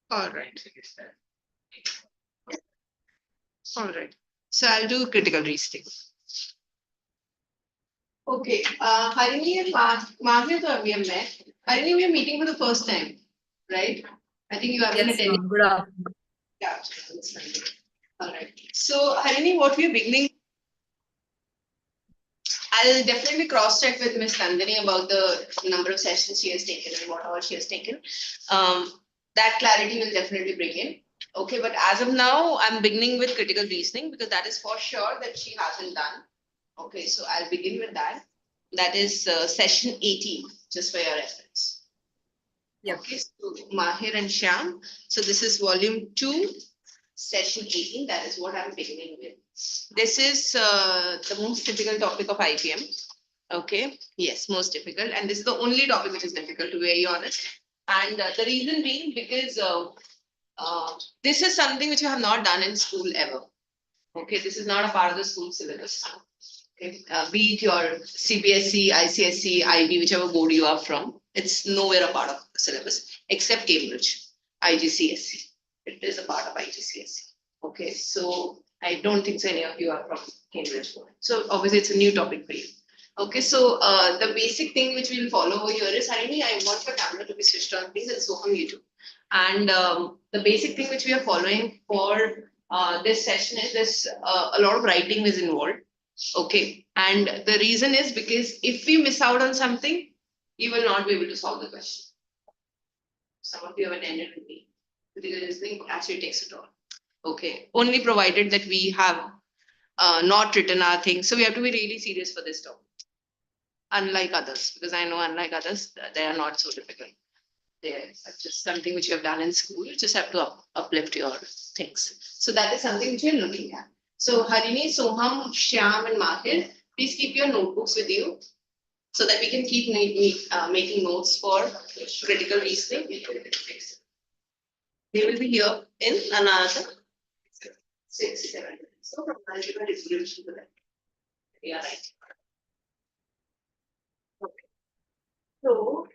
All right. All right. So I'll do critical reasoning. Okay. Harini and Mahir, we have met. Harini, we are meeting for the first time, right? I think you have been attending. Good afternoon. Yeah. All right. So Harini, what we are beginning. I'll definitely cross-check with Ms. Nandini about the number of sessions she has taken and what hours she has taken. That clarity will definitely bring in. Okay, but as of now, I'm beginning with critical reasoning because that is for sure that she hasn't done. Okay, so I'll begin with that. That is session 18, just for your reference. Yep. Okay, so Mahir and Shyam. So this is volume 2, session 18. That is what I'm beginning with. This is the most difficult topic of IPM. Okay, yes, most difficult. And this is the only topic which is difficult, to be very honest. And the reason being because this is something which you have not done in school ever. Okay, this is not a part of the school syllabus. Okay, be it your CBSE, ICSE, IB, whichever board you are from, it's nowhere a part of the syllabus except Cambridge, IGCSE. It is a part of IGCSE. Okay, so I don't think so any of you are from Cambridge. So obviously it's a new topic for you. Okay, so the basic thing which we'll follow over here is, Harini, I want your camera to be switched on, please, and so on YouTube. And the basic thing which we are following for this session is this a lot of writing is involved. Okay. And the reason is because if we miss out on something, you will not be able to solve the question. Some of you have attended with me. Critical reasoning actually takes it all. Okay. Only provided that we have not written our things. So we have to be really serious for this topic. Unlike others, because I know unlike others, they are not so difficult. They're just something which you have done in school. You just have to uplift your things. So that is something which you're looking at. So Harini, Soham, Shyam, and Mahir, please keep your notebooks with you so that we can keep making notes for critical reasoning. They will be here in another 6, 7 minutes. So from algebra distribution to that. Yeah, right. Okay. So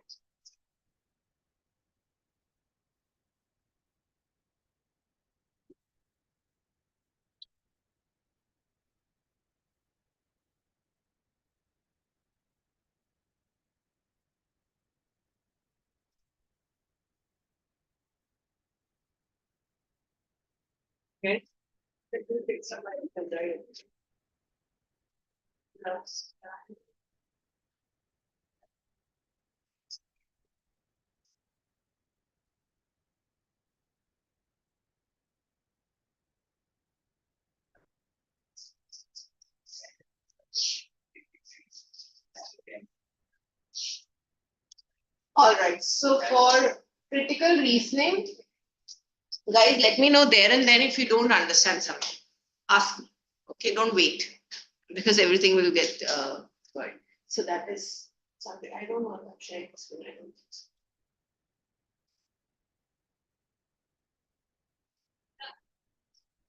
okay. Let me pick some items, right? All right. So for critical reasoning, guys, let me know there and then if you don't understand something. Ask me. Okay, don't wait because everything will get spoiled. So that is something I don't know. I'm sharing this one. I don't think so.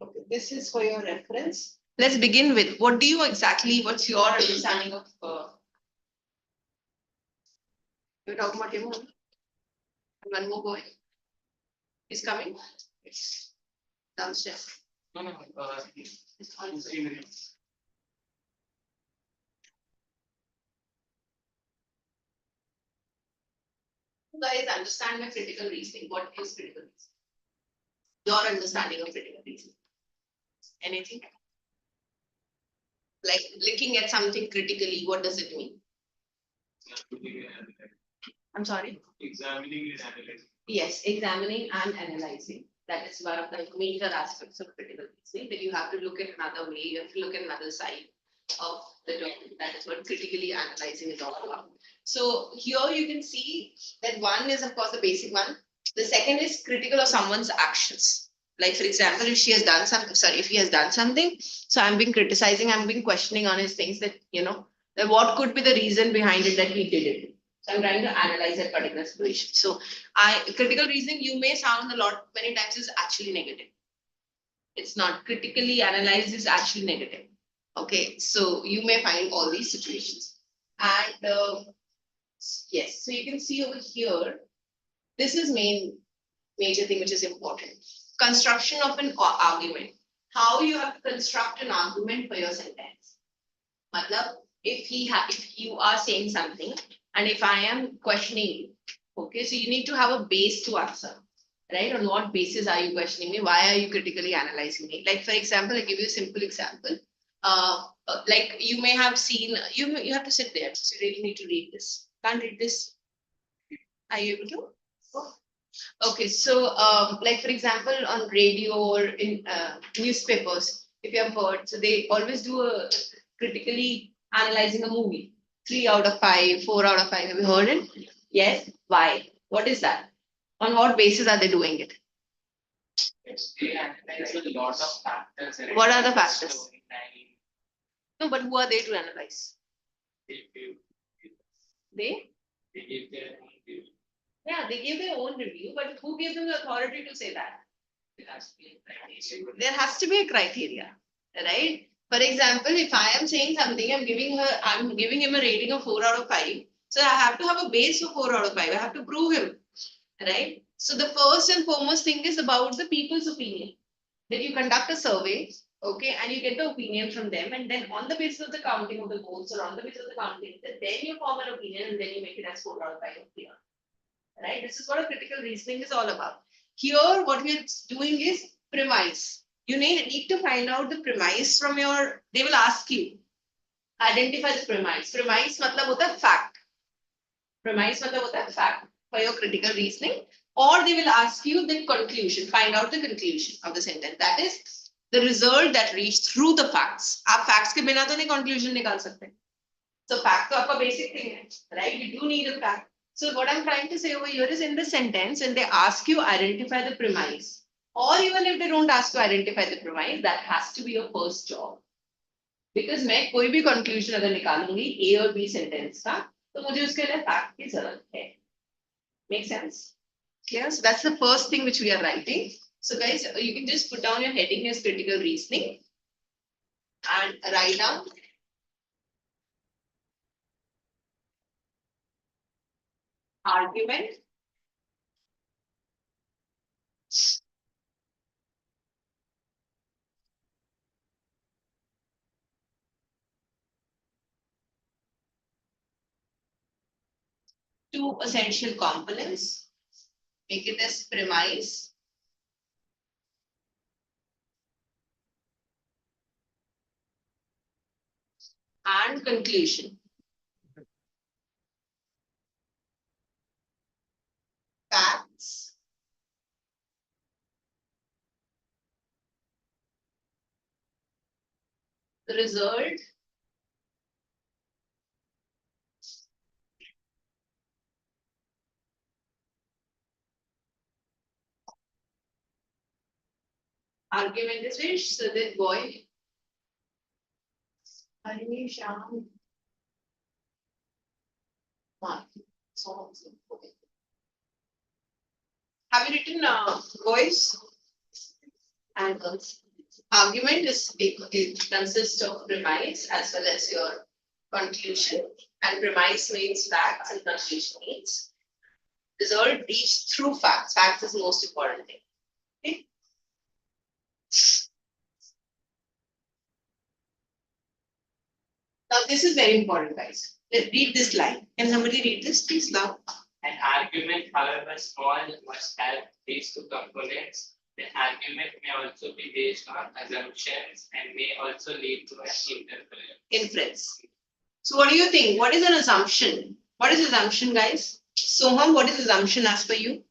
Okay, this is for your reference. Let's begin with what do you exactly, what's your understanding of you're talking about him? One more boy is coming. It's downstairs. No, it's on. You guys understand my critical reasoning. What is critical reasoning? Your understanding of critical reasoning. Anything? Like looking at something critically, what does it mean? I'm sorry? Examining and analyzing. Yes, examining and analyzing. That is one of the major aspects of critical reasoning, that you have to look at another way, you have to look at another side of the document. That is what critically analyzing is all about. So here you can see that one is of course the basic one. The second is critical of someone's actions. Like for example, if she has done something, sorry, if he has done something, so I'm being criticizing, I'm being questioning on his things that, that what could be the reason behind it that he did it. So I'm trying to analyze that particular situation. So critical reasoning, you may sound a lot, many times is actually negative. It's not critically analyzed is actually negative. Okay, so you may find all these situations. And yes, so you can see over here, this is main Major thing which is important. Construction of an argument. How you have to construct an argument for your sentence. Matlab, if you are saying something and if I am questioning you, okay, so you need to have a base to answer, right? On what basis are you questioning me? Why are you critically analyzing me? Like, for example, I'll give you a simple example. Like you may have seen, you have to sit there. So you really need to read this. Can't read this. Are you able to? Oh. Okay, so like for example, on radio or in newspapers, if you have heard, so they always do a critically analyzing a movie. 3 out of 5, 4 out of 5. Have you heard it? Yes. Why? What is that? On what basis are they doing it? They analyze a lot of factors. What are the factors? No, but who are they to analyze? They? They give their own view. Yeah, they give their own review, but who gives them the authority to say that? There has to be a criteria. There has to be a criteria, right? For example, if I am saying something, I'm giving him a rating of 4 out of 5. So I have to have a base of 4 out of 5. I have to prove him, right? So the first and foremost thing is about the people's opinion. That you conduct a survey, okay, and you get the opinion from them, and then on the basis of the counting of the votes or on the basis of the counting, then you form an opinion and then you make it as 4 out of 5 of clear. Right? This is what a critical reasoning is all about. Here, what we're doing is premise. You need to find out the premise from your, they will ask you, identify the premise. Premise matlab hota hai fact. Premise matlab hota hai fact for your critical reasoning. Or they will ask you the conclusion, find out the conclusion of the sentence. That is the result that reached through the facts. आप facts के बिना तो नहीं conclusion निकाल सकते. So fact तो आपका basic thing है, right? You do need a fact. So what I'm trying to say over here is in the sentence, when they ask you identify the premise, or even if they don't ask you identify the premise, that has to be your first job. Because मैं कोई भी conclusion अगर निकालूंगी A और B sentence का, तो मुझे उसके लिए fact की जरूरत है. Make sense? Clear? So that's the first thing which we are writing. So guys, you can just put down your heading as critical reasoning and write down argument, two essential components, make it as premise, and conclusion. Facts, the result, argument is finished. So this boy, have you written boys and girls? Argument it consists of premise as well as your conclusion, and premise means facts and conclusion means result reached through facts. Facts is the most important thing. Okay. Now this is very important, guys. Let's read this line. Can somebody read this, please, loud? An argument, however small, must have these two components. The argument may also be based on assumptions and may also lead to an inference. So what do you think? What is an assumption? What is assumption, guys? Soham, what is assumption as per you?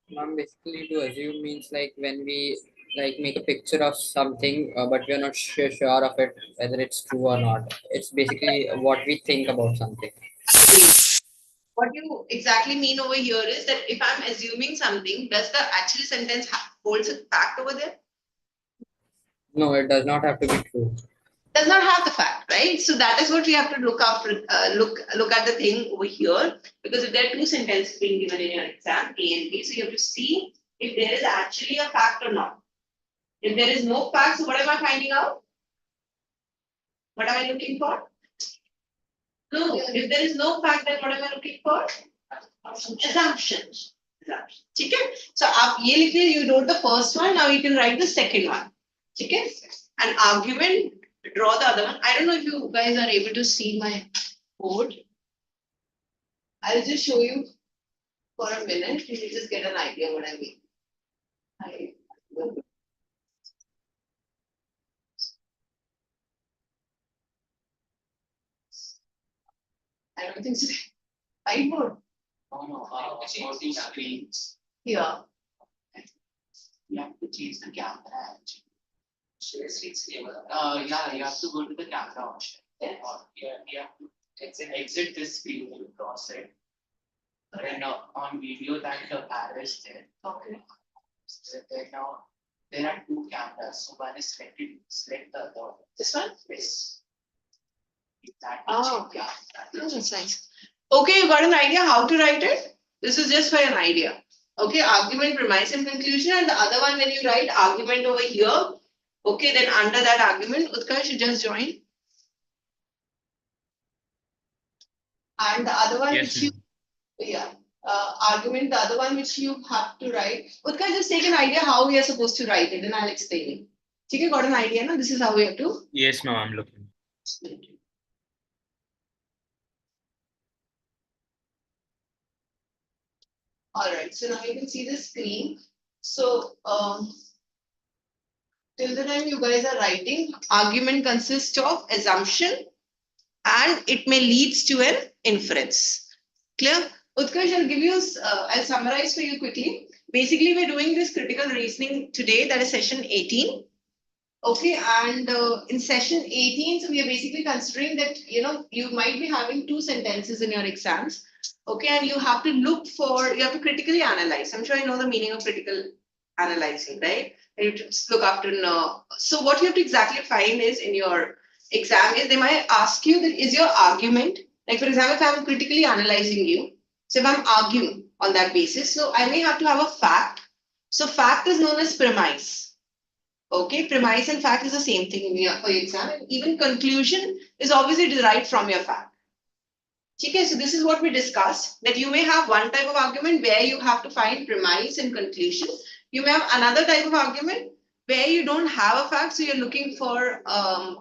Ma'am, basically to assume means like when we like make a picture of something, but we are not sure of it, whether it's true or not. It's basically what we think about something. What you exactly mean over here is that if I'm assuming something, does the actual sentence holds a fact over there? No, it does not have to be true. Does not have the fact, right? So that is what we have to look after. Look at the thing over here, because if there are two sentences being given in your exam, A and B, so you have to see if there is actually a fact or not. If there is no fact, so what am I finding out? What am I looking for? No, if there is no fact, then what am I looking for? Assumption. ठीक है? So आप ये लिख लीजिए, you wrote the first one, now you can write the second one. ठीक है? An argument, draw the other one. I don't know if you guys are able to see my board. I'll just show you for a minute. You just get an idea what I mean. I don't think so. Whiteboard. Screens. Here. You have to change the camera. Yeah, you have to go to the camera option. Yes. You have to exit this screen to cross it. Then on video that the arrow is there. Okay. Then now there are two cameras. So one is selected, select the other one. This one? Yes. That Oh, okay. Oh, that's nice. Okay, you got an idea how to write it? This is just for an idea. Okay, argument, premise, and conclusion. And the other one, when you write argument over here, okay, then under that argument, Utkarsh should just join. And the other one, Yes, which you, argument, the other one which you have to write. Utkarsh, just take an idea how we are supposed to write it, and I'll explain it. Okay, got an idea, no? This is how we have to. Yes, ma'am, I'm looking. All right, so now you can see the screen. So, till the time you guys are writing, argument consists of assumption and it may lead to an inference. Clear? Utkarsh, I'll give you, I'll summarize for you quickly. Basically, we're doing this critical reasoning today, that is session 18. Okay, and in session 18, so we are basically considering that, you might be having two sentences in your exams. Okay, and you have to look for, you have to critically analyze. I'm sure you know the meaning of critical analyzing, right? And you just look after. So what you have to exactly find is in your exam is they might ask you that is your argument, like for example, if I'm critically analyzing you, so if I'm arguing on that basis, so I may have to have a fact. So fact is known as premise. Okay, premise and fact is the same thing in your, for your exam. And even conclusion is obviously derived from your fact. Okay, so this is what we discussed, that you may have one type of argument where you have to find premise and conclusion. You may have another type of argument where you don't have a fact, so you're looking for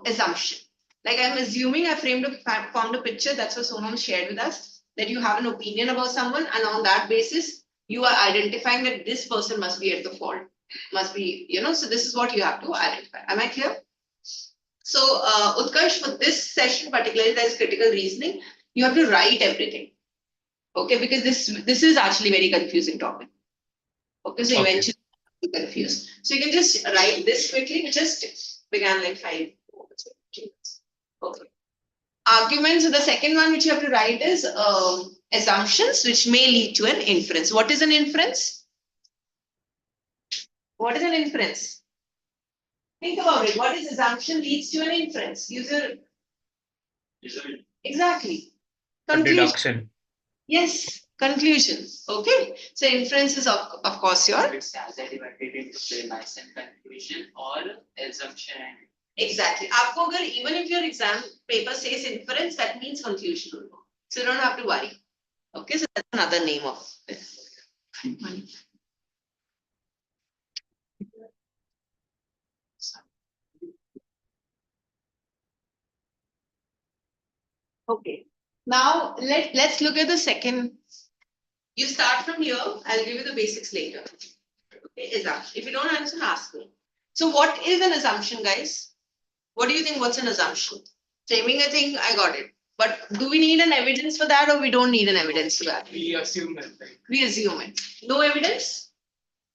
assumption. Like I'm assuming I formed a picture, that's what Sonam shared with us, that you have an opinion about someone, and on that basis, you are identifying that this person must be at the fault, must be, so this is what you have to identify. Am I clear? So, Utkarsh, for this session, particularly that is critical reasoning, you have to write everything. Okay, because this is actually very confusing topic. Okay, so eventually you confused. So you can just write this quickly. We just began like 5 minutes. Okay. Arguments. So the second one which you have to write is assumptions, which may lead to an inference. What is an inference? What is an inference? Think about it. What is assumption leads to an inference? Exactly. Deduction. Yes, conclusion. Okay. So inference is of course your. It's either divided into premise and conclusion or assumption. Exactly. आपको अगर even if your exam paper says inference, that means conclusion. So you don't have to worry. Okay, so that's another name of this. Okay. Now let's look at the second. You start from here. I'll give you the basics later. Okay, assumption. If you don't understand, ask me. So what is an assumption, guys? What do you think? What's an assumption? Framing a thing, I got it. But do we need an evidence for that, or we don't need an evidence for that? We assume it. We assume it. No evidence?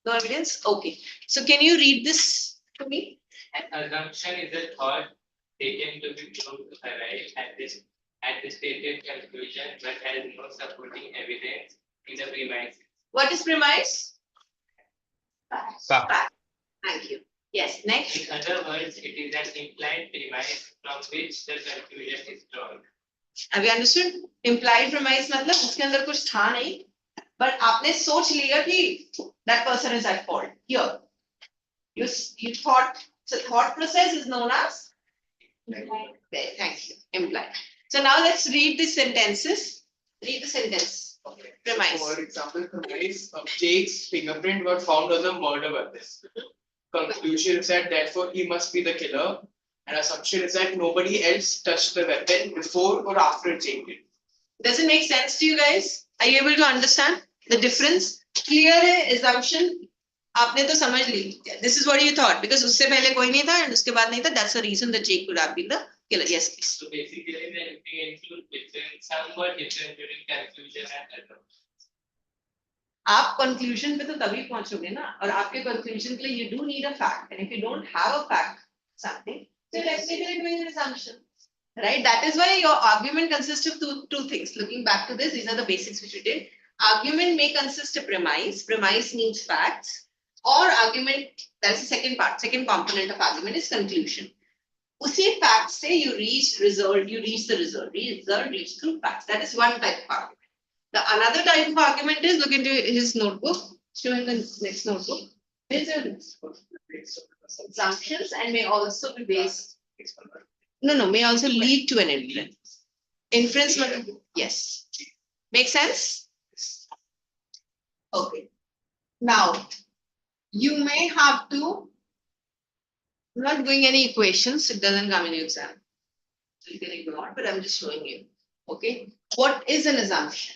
No evidence? Okay. So can you read this to me? An assumption is a thought taken to be true to arrive at the stated conclusion, but has no supporting evidence in the premise. What is premise? Fact. Fact. Thank you. Yes, next. In other words, it is an implied premise from which the conclusion is drawn. Have you understood? Implied premise मतलब उसके अंदर कुछ था नहीं, but आपने सोच लिया कि that person is at fault. Here, you thought. So thought process is known as. Thank you. Implied. So now let's read the sentences. Read the sentence. Okay. Premise. For example, premise of Jake's fingerprint were found on the murder weapon. Conclusion is that therefore he must be the killer. And assumption is that nobody else touched the weapon before or after Jake did. Does it make sense to you guys? Are you able to understand the difference? Clear है assumption? आपने तो समझ ली. This is what you thought because उससे पहले कोई नहीं था and उसके बाद नहीं था. That's the reason that Jake could have been the killer. Yes, please. So basically, they include different, some were different during conclusion and other. आप conclusion पे तो तभी पहुंचोगे ना और आपके conclusion के लिए you do need a fact and if you don't have a fact something so technically doing an assumption, right? That is why your argument consists of two things. Looking back to this, these are the basics which we did. Argument may consist of premise means facts, or argument, that is the second part, second component of argument is conclusion. Usi facts say you reach result, you reach the result reach through facts. That is one type of argument. The another type of argument is, look into his notebook, show him the next notebook. Here's your assumptions and may also be based. No, may also lead to an inference. Inference, yes. Make sense? Okay. Now, you may have to, I'm not doing any equations, it doesn't come in your exam. So you can ignore, but I'm just showing you. Okay. What is an assumption?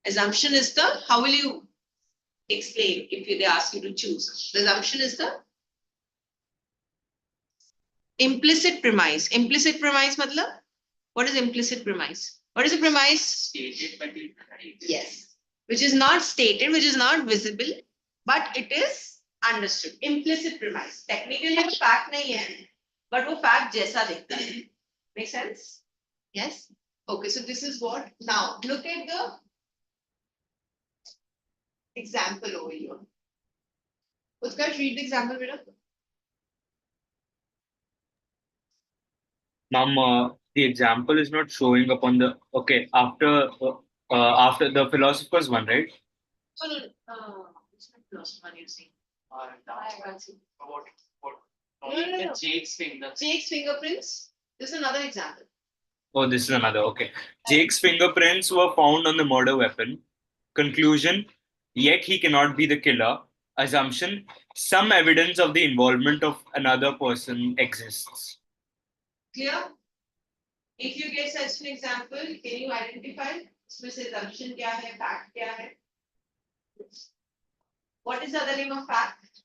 Assumption is the, how will you explain if they ask you to choose? The assumption is the implicit premise. Implicit premise, matlab? What is implicit premise? What is a premise? Stated, but it- Yes. Which is not stated, which is not visible, but it is understood. Implicit premise. Technically, वो fact नहीं है, but वो fact जैसा दिखता है. Make sense? Yes? Okay, so this is what. Now, look at the example over here. Utkarsh, read the example, beta. Ma'am, the example is not showing up on the, okay, after the philosopher's one, right? No, it's not close one you're saying. I can't see. What? No. Jake's finger. Jake's fingerprints. This is another example. Oh, this is another, okay. Jake's fingerprints were found on the murder weapon. Conclusion, yet he cannot be the killer. Assumption, some evidence of the involvement of another person exists. Clear? If you get such an example, can you identify? इसमें से assumption क्या है, fact क्या है? What is the other name of fact?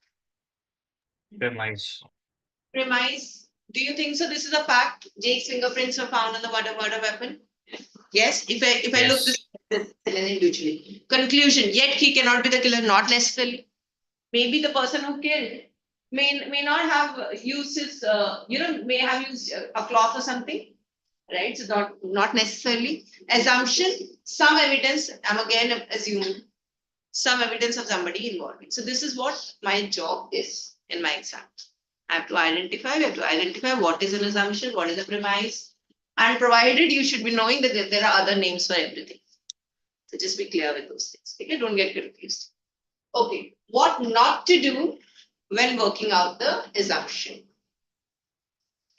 Premise. Premise. Do you think so? This is a fact. Jake's fingerprints were found on the murder weapon. Yes. If I look this individually. Conclusion. Yet he cannot be the killer. Not necessarily. Maybe the person who killed may not have used his may have used a cloth or something. Right. So not necessarily. Assumption. Some evidence. I'm again assuming some evidence of somebody involved. So this is what my job is in my exam. I have to identify, we have to identify what is an assumption, what is a premise, and provided you should be knowing that there are other names for everything. So just be clear with those things. Okay, don't get confused. Okay, what not to do when working out the assumption.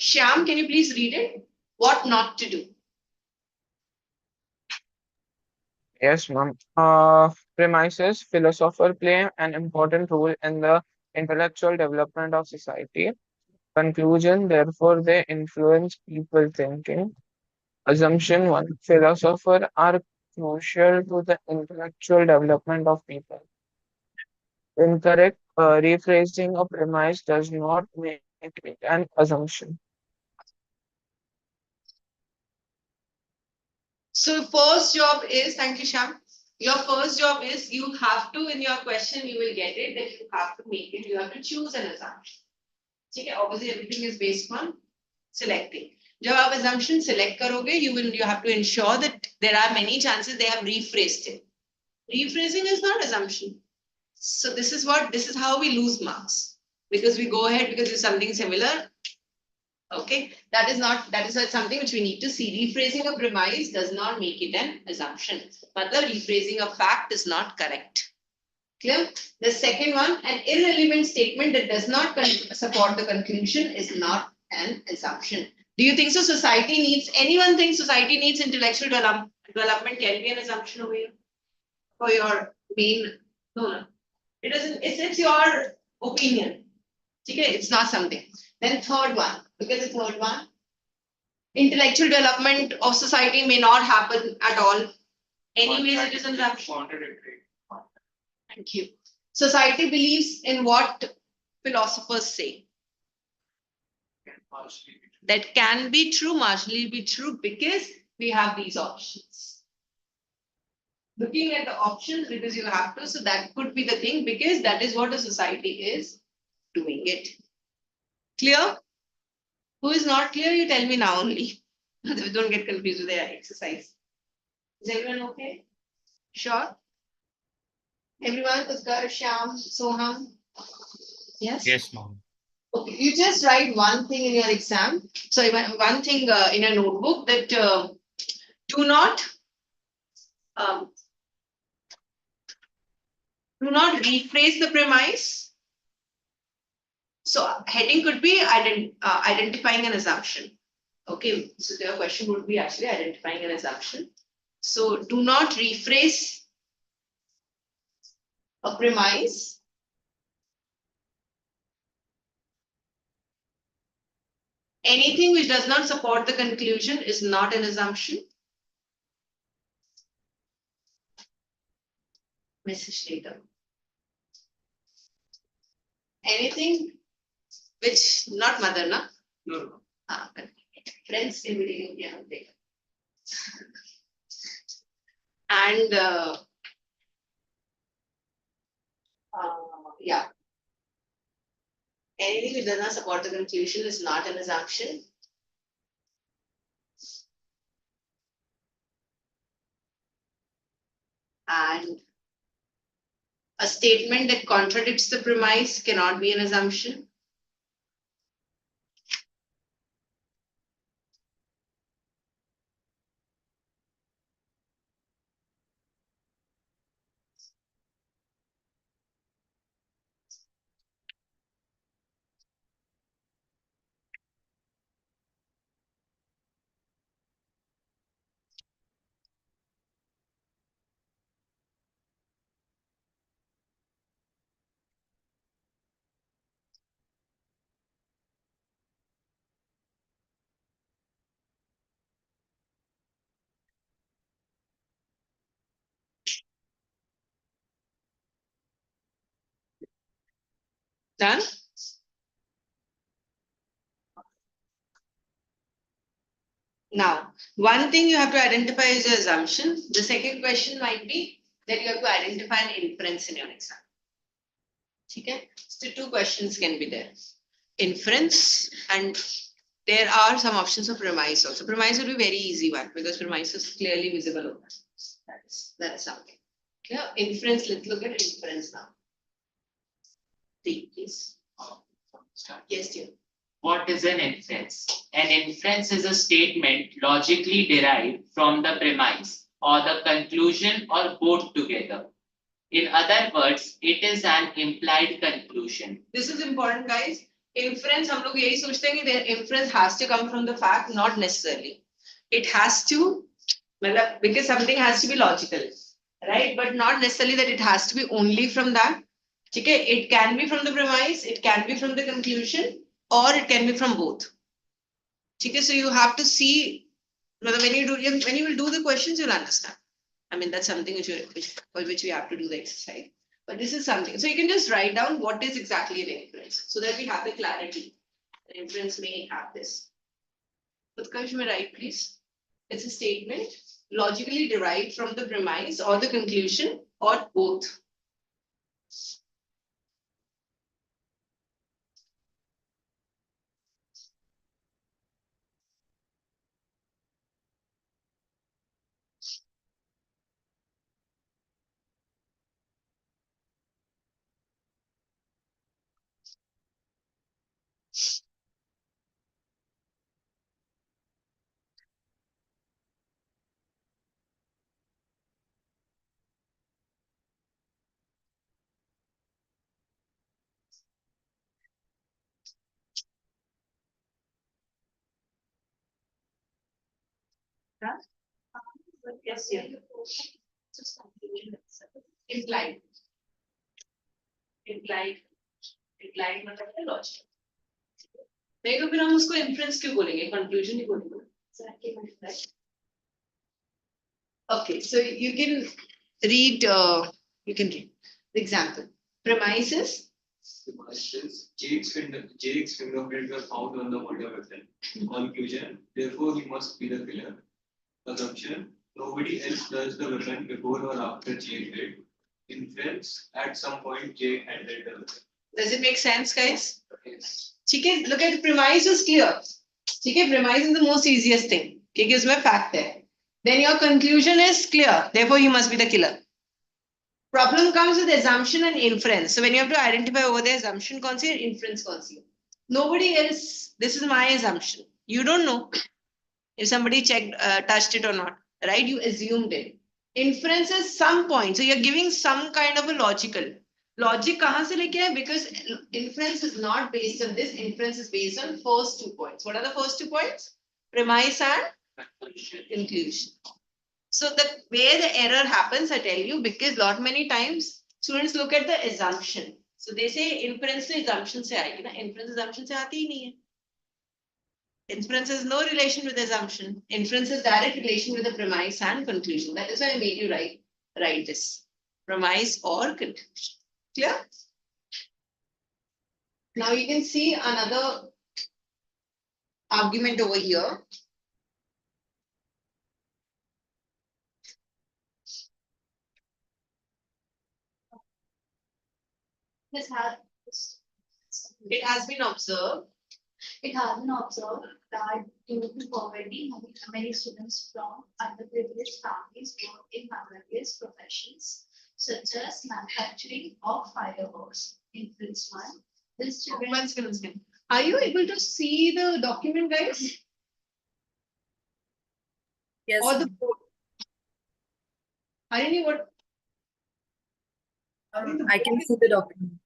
Shyam, can you please read it? What not to do? Yes, ma'am. Premises, philosophers play an important role in the intellectual development of society. Conclusion, therefore, they influence people thinking. Assumption 1, philosophers are crucial to the intellectual development of people. Incorrect rephrasing a premise does not make it an assumption. So first job is, thank you, Sham. Your first job is you have to, in your question, you will get it, that you have to make it, you have to choose an assumption. Okay, obviously everything is based on selecting. जब आप assumption select करोगे, you have to ensure that there are many chances they have rephrased it. Rephrasing is not assumption. So this is how we lose marks. Because we go ahead because it's something similar. Okay, that is something which we need to see. Rephrasing a premise does not make it an assumption. But the rephrasing of fact is not correct. Clear? The second one, an irrelevant statement that does not support the conclusion is not an assumption. Do you think so? Society needs, anyone thinks society needs intellectual development can be an assumption over here for your main, no. It doesn't, it's your opinion. Okay, it's not something. Then third one, because the third one, intellectual development of society may not happen at all. Anyways, it is an assumption. Contradictory. Thank you. Society believes in what philosophers say. Partially. That can be true, marginally be true, because we have these options. Looking at the options because you have to, so that could be the thing, because that is what a society is doing it. Clear? Who is not clear, you tell me now only. Don't get confused with the exercise. Is everyone okay? Sure? Everyone, Utkar, Shyam, Soham? Yes? Yes, ma'am. Okay, you just write one thing in your exam. Sorry, one thing in a notebook, that do not um, rephrase the premise. So heading could be identifying an assumption. Okay, so their question would be actually identifying an assumption. So do not rephrase a premise. Anything which does not support the conclusion is not an assumption. Message later. Anything which not mother, na? No. Friends can be taken care of later. And yeah. Anything which does not support the conclusion is not an assumption. And a statement that contradicts the premise cannot be an assumption. Done? Now, one thing you have to identify is your assumption. The second question might be that you have to identify an inference in your exam. Okay? So two questions can be there. Inference, and there are some options of premise also. Premise will be very easy one because premise is clearly visible over. That is something. Yeah, inference, let's look at inference now. Please. Yes, dear. What is an inference? An inference is a statement logically derived from the premise or the conclusion or both together. In other words, it is an implied conclusion. This is important, guys. Inference, हम लोग यही सोचते हैं कि the inference has to come from the fact, not necessarily. It has to, because something has to be logical, right? But not necessarily that it has to be only from that. Okay, it can be from the premise, it can be from the conclusion, or it can be from both. Okay, so you have to see when you will do the questions, you'll understand. I mean, that's something which we have to do the exercise. But this is something. So you can just write down what is exactly an inference so that we have the clarity. The inference may have this. Utkarsh, may write, please. It's a statement logically derived from the premise or the conclusion or both. Yes, yeah. Implied. Implied मतलब है logic. नहीं तो फिर हम उसको inference क्यों बोलेंगे? Conclusion ही बोलेंगे. Okay, so you can read. You can read the example. Premises. Jake's fingerprints were found on the murder weapon. Conclusion: therefore, he must be the killer. Assumption: nobody else does the weapon before or after Jake did. Inference: at some point, Jake handled the weapon. Does it make sense, guys? Yes. Okay, look at the premise is clear. Okay, premise is the most easiest thing. Okay, gives me a fact there. Then your conclusion is clear. Therefore, he must be the killer. Problem comes with assumption and inference. So when you have to identify over the assumption concept, inference concept. Nobody else. This is my assumption. You don't know if somebody checked, touched it or not, right? You assumed it. Inference is some point. So you're giving some kind of a logical. Logic kahan se leke hai? Because inference is not based on this. Inference is based on first 2 points. What are the first 2 points? Premise and conclusion. So the where the error happens, I tell you, because many times students look at the assumption. So they say inference to assumption se aayegi na. Inference assumption se aati hi nahi hai. Inference has no relation with assumption. Inference is direct relation with the premise and conclusion. That is why I made you write this. Premise or conclusion. Clear? Now you can see another argument over here. It has been observed. It has been observed that due to poverty, many students from underprivileged families work in various professions such as manufacturing of fireworks. Inference 1. This children. One second. Are you able to see the document, guys? Yes. Or the code? Harini, what? I can see the document.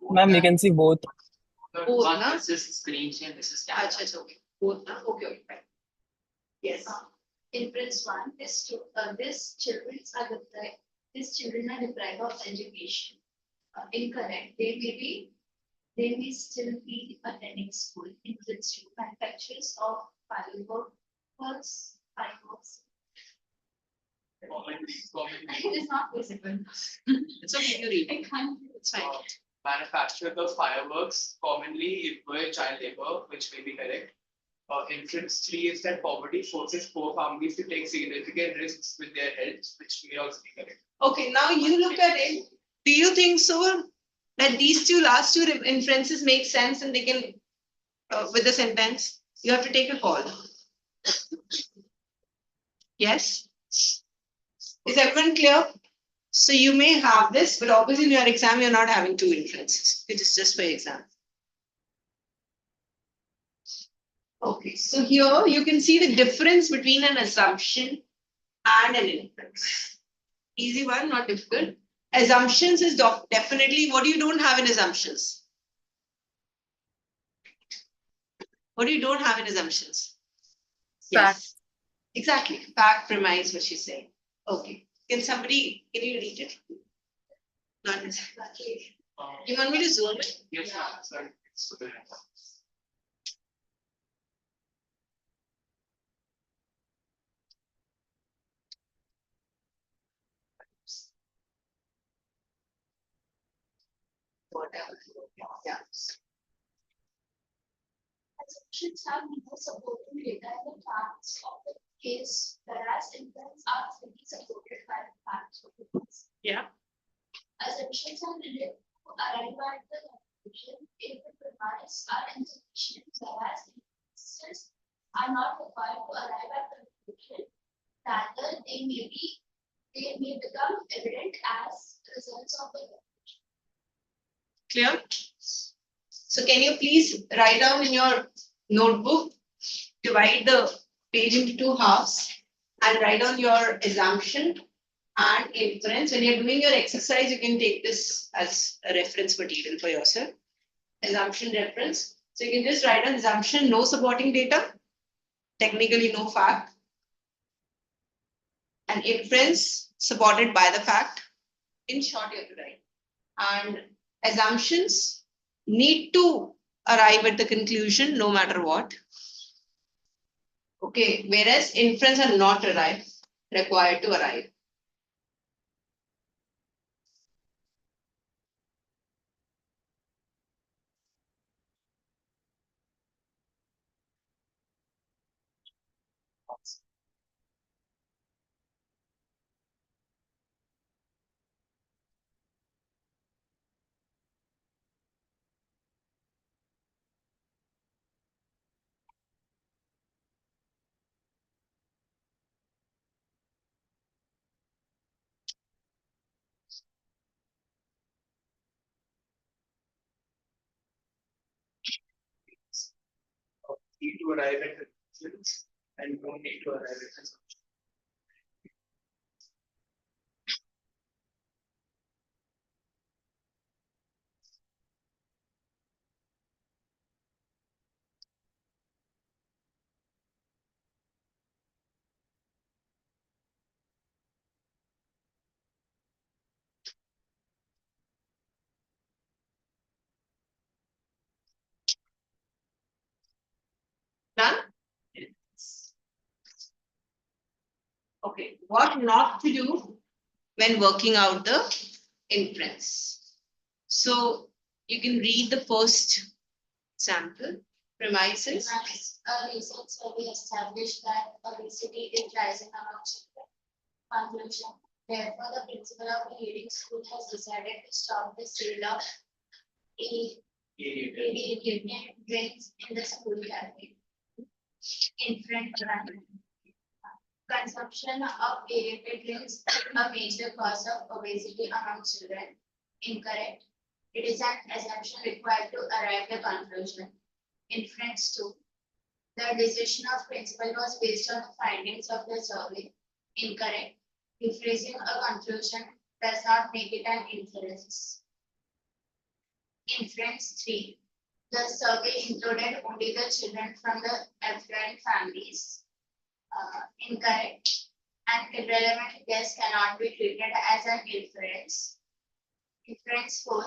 Ma'am, you can see both. Both, na? This is screen share, this is camera. Achha, achha, okay. Both, na? Okay, fine. Yes. Inference 1. These children are deprived of education. Incorrect. They may still be attending school. Inference 2. Manufacturers of fireworks. It is not visible. It's okay, you read. I can't. It's fine. Manufacture the fireworks commonly employ child labor, which may be correct. Inference 3 is that poverty forces poor families to take significant risks with their health, which may also be correct. Okay, now you look at it. Do you think so that these last two inferences make sense and they can, with the sentence? You have to take a call. Yes? Is everyone clear? So you may have this, but obviously in your exam, you're not having 2 inferences. It is just for exam. Okay, so here you can see the difference between an assumption and an inference. Easy one, not difficult. Assumptions is definitely what you don't have in assumptions. What you don't have in assumptions? Yes. Exactly. Fact, premise, what she's saying. Okay. Can you read it? Not exactly. You want me to zoom it? Yes, Sorry. Whatever. Yeah. Assumptions have no supporting data in the facts of the case, whereas inference are fully supported by the facts of the case. Yeah. Assumptions are needed to arrive at the conclusion if the premise are insufficient, whereas inferences are not required to arrive at the conclusion. Rather, they may become evident as results of the conclusion. Clear? So can you please write down in your notebook, divide the page into 2 halves and write down your assumption and inference. When you're doing your exercise, you can take this as a reference material for yourself. Assumption reference. So you can just write an assumption, no supporting data. technically no fact. An inference supported by the fact. In short, you have to write. And assumptions need to arrive at the conclusion no matter what. Okay, whereas inference are not required to arrive. Need to arrive at conclusions and don't need to arrive at assumptions. Done? Okay, what not to do when working out the inference. So you can read the first example. Premises. A recent survey established that obesity is rising among children. Conclusion. Therefore, the principal of a leading school has decided to stop the sale of aerated drinks in the school cafe. Inference. Consumption of aerated drinks is a major cause of obesity among children. Incorrect. It is an assumption required to arrive at the conclusion. Inference 2. The decision of principal was based on the findings of the survey. Incorrect. Rephrasing a conclusion does not make it an inference. Inference 3. The survey included only the children from the affluent families. Incorrect. An irrelevant guess cannot be treated as an inference. Inference 4.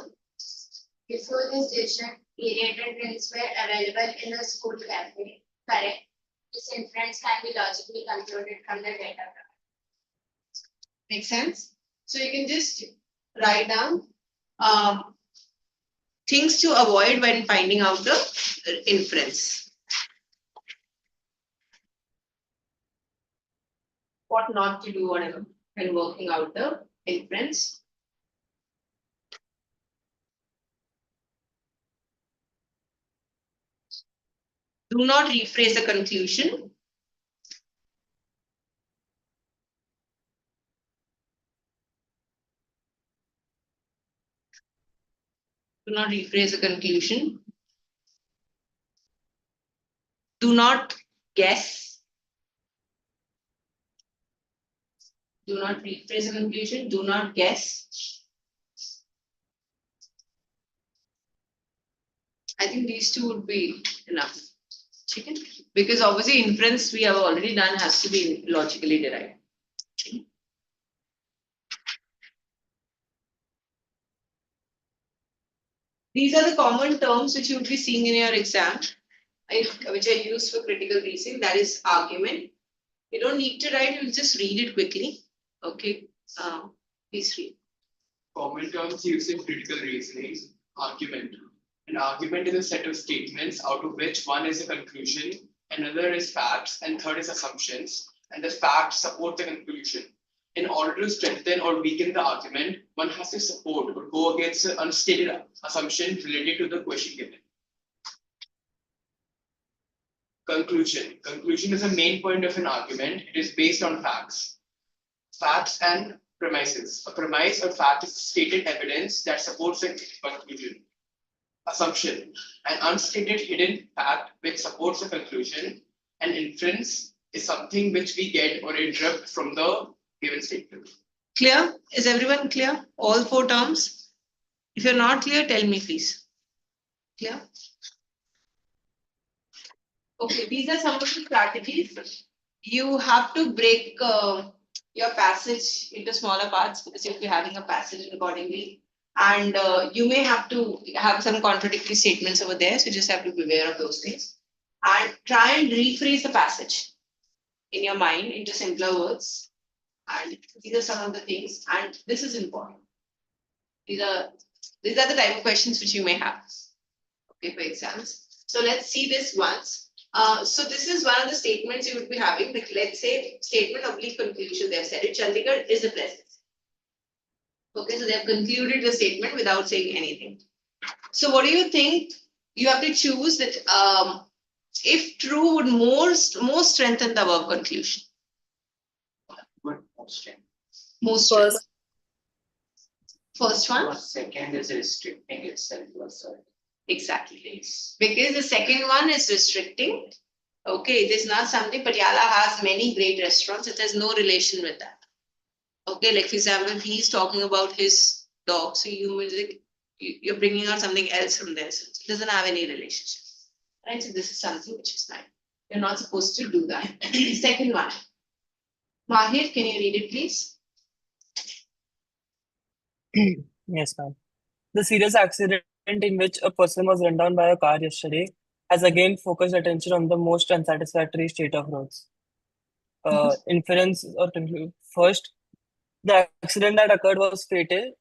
Before this decision, aerated drinks were available in the school cafe. Correct. This inference can be logically concluded from the data. Make sense? So you can just write down things to avoid when finding out the inference. What not to do, whatever, when working out the inference. Do not rephrase the conclusion. Do not rephrase the conclusion. Do not guess. Do not rephrase the conclusion. Do not guess. I think these two would be enough. Chicken? Because obviously inference we have already done has to be logically derived. These are the common terms which you will be seeing in your exam, which are used for critical reasoning. That is argument. You don't need to write, you will just read it quickly. Okay. Please read. Common terms used in critical reasoning. Argument. An argument is a set of statements out of which one is a conclusion, another is facts, and third is assumptions, and the facts support the conclusion. In order to strengthen or weaken the argument, one has to support or go against an unstated assumption related to the question given. Conclusion. Conclusion is a main point of an argument. It is based on facts. Facts and premises. A premise or fact is stated evidence that supports a conclusion. Assumption. An unstated hidden fact which supports a conclusion. An inference is something which we get or interrupt from the given statement. Clear? Is everyone clear? All four terms? If you're not clear, tell me please. Clear? Okay, these are some of the strategies. You have to break your passage into smaller parts because you'll be having a passage accordingly. And you may have to have some contradictory statements over there. So just have to be aware of those things. And try and rephrase the passage in your mind into simpler words. And these are some of the things. And this is important. These are the type of questions which you may have, okay, for exams. So let's see this once. So this is one of the statements you would be having. Like, let's say statement oblique conclusion. They have said it. Chandigarh is the present. Okay, so they have concluded the statement without saying anything. So what do you think? You have to choose that. If true, would more strengthen the above conclusion. Good question. Most First. First one. Second is restricting itself to a certain Exactly. place. Because the second one is restricting. Okay, it is not something. Patiala has many great restaurants. It has no relation with that. Okay, like for example, he's talking about his dog. So you're bringing out something else from there. So it doesn't have any relationship. Right? So this is something which is fine. You're not supposed to do that. Second one. Mahir, can you read it, please? Yes, ma'am. The serious accident in which a person was run down by a car yesterday has again focused attention on the most unsatisfactory state of roads. Inference or conclude. First, the accident that occurred was fatal.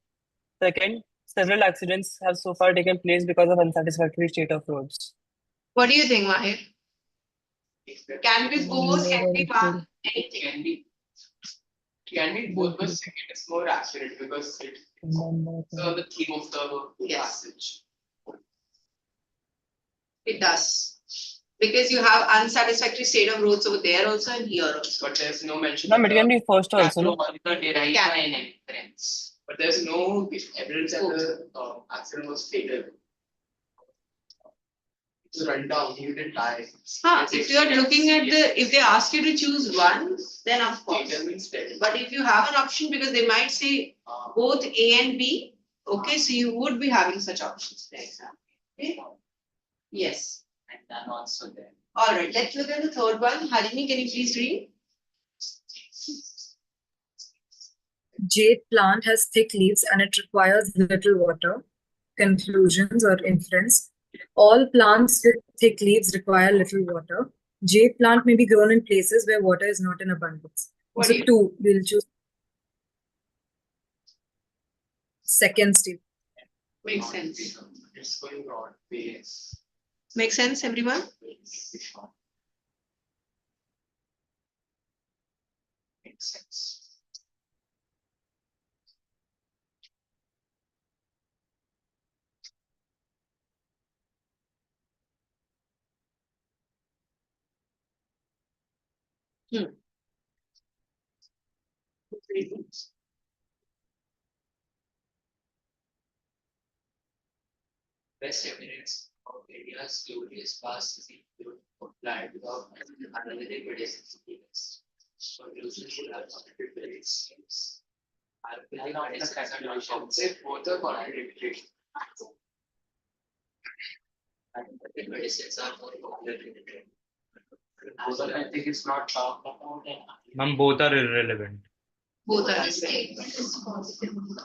Second, several accidents have so far taken place because of unsatisfactory state of roads. What do you think, Mahir? Can be both, can be one, anything. Can be both, but second is more accurate because it's the theme of the passage. It does. Because you have unsatisfactory state of roads over there also and here also. But there's no mention. Ma'am, it can be first also, no? Also derived by an inference. But there's no evidence that the accident was fatal. It's run down, you didn't die. If you are looking at if they ask you to choose one, then of course. Fatal means dead. But if you have an option, because they might say both A and B, okay, so you would be having such options, for example. Okay? Yes. And none also there. All right, let's look at the third one. Harini, can you please read? Jade plant has thick leaves and it requires little water. Conclusions or inference. All plants with thick leaves require little water. Jade plant may be grown in places where water is not in abundance. What So do you- two, we'll choose second statement. Makes sense. It's going broad base. Makes sense, everyone? Makes sense. Best evidence of areas glorious past is applied without analytic medicines. Conclusions should have different schemes. I not as a conclusion. Say both are contradictory. Analytic medicines are more popular in the trend. I think it's not talked about. Ma'am, both are irrelevant. Both are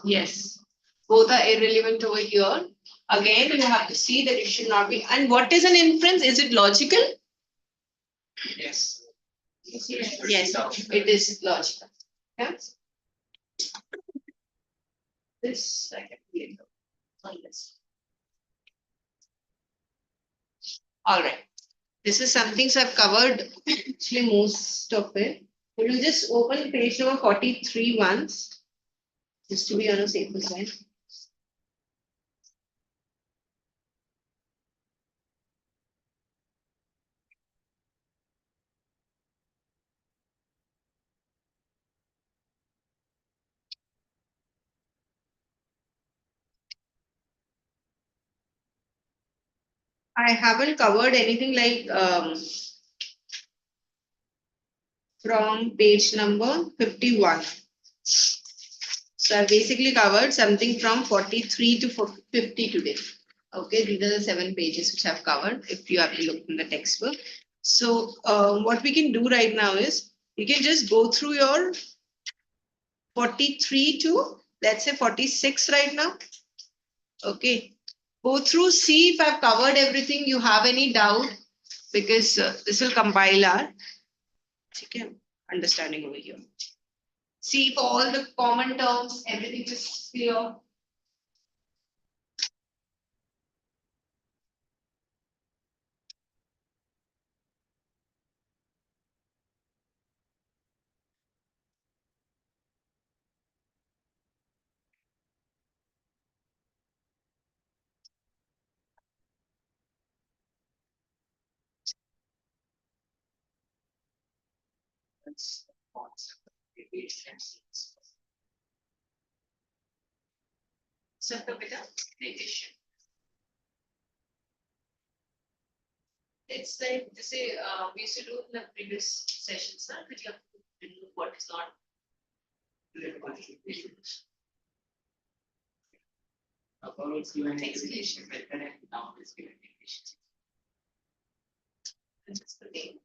yes. Both are irrelevant over here. Again, you have to see that it should not be. And what is an inference? Is it logical? Yes. Yes, it is logical. Yeah. This I can clear on this. All right. This is something so I've covered actually most of it. We will just open page number 43 once, just to be on a safer side. I haven't covered anything like from page number 51. So I basically covered something from 43 to 50 today. Okay, these are the 7 pages which I've covered if you have to look in the textbook. So what we can do right now is you can just go through your 43 to let's say 46 right now. Okay. Go through, see if I've covered everything. You have any doubt? Because this will compile our understanding over here. See if all the common terms, everything is clear. Simple beta negation. It's like they say we used to do in the previous sessions, that you have to remove what is not. Above it's given exclamation method and now it's given negation. That's the name.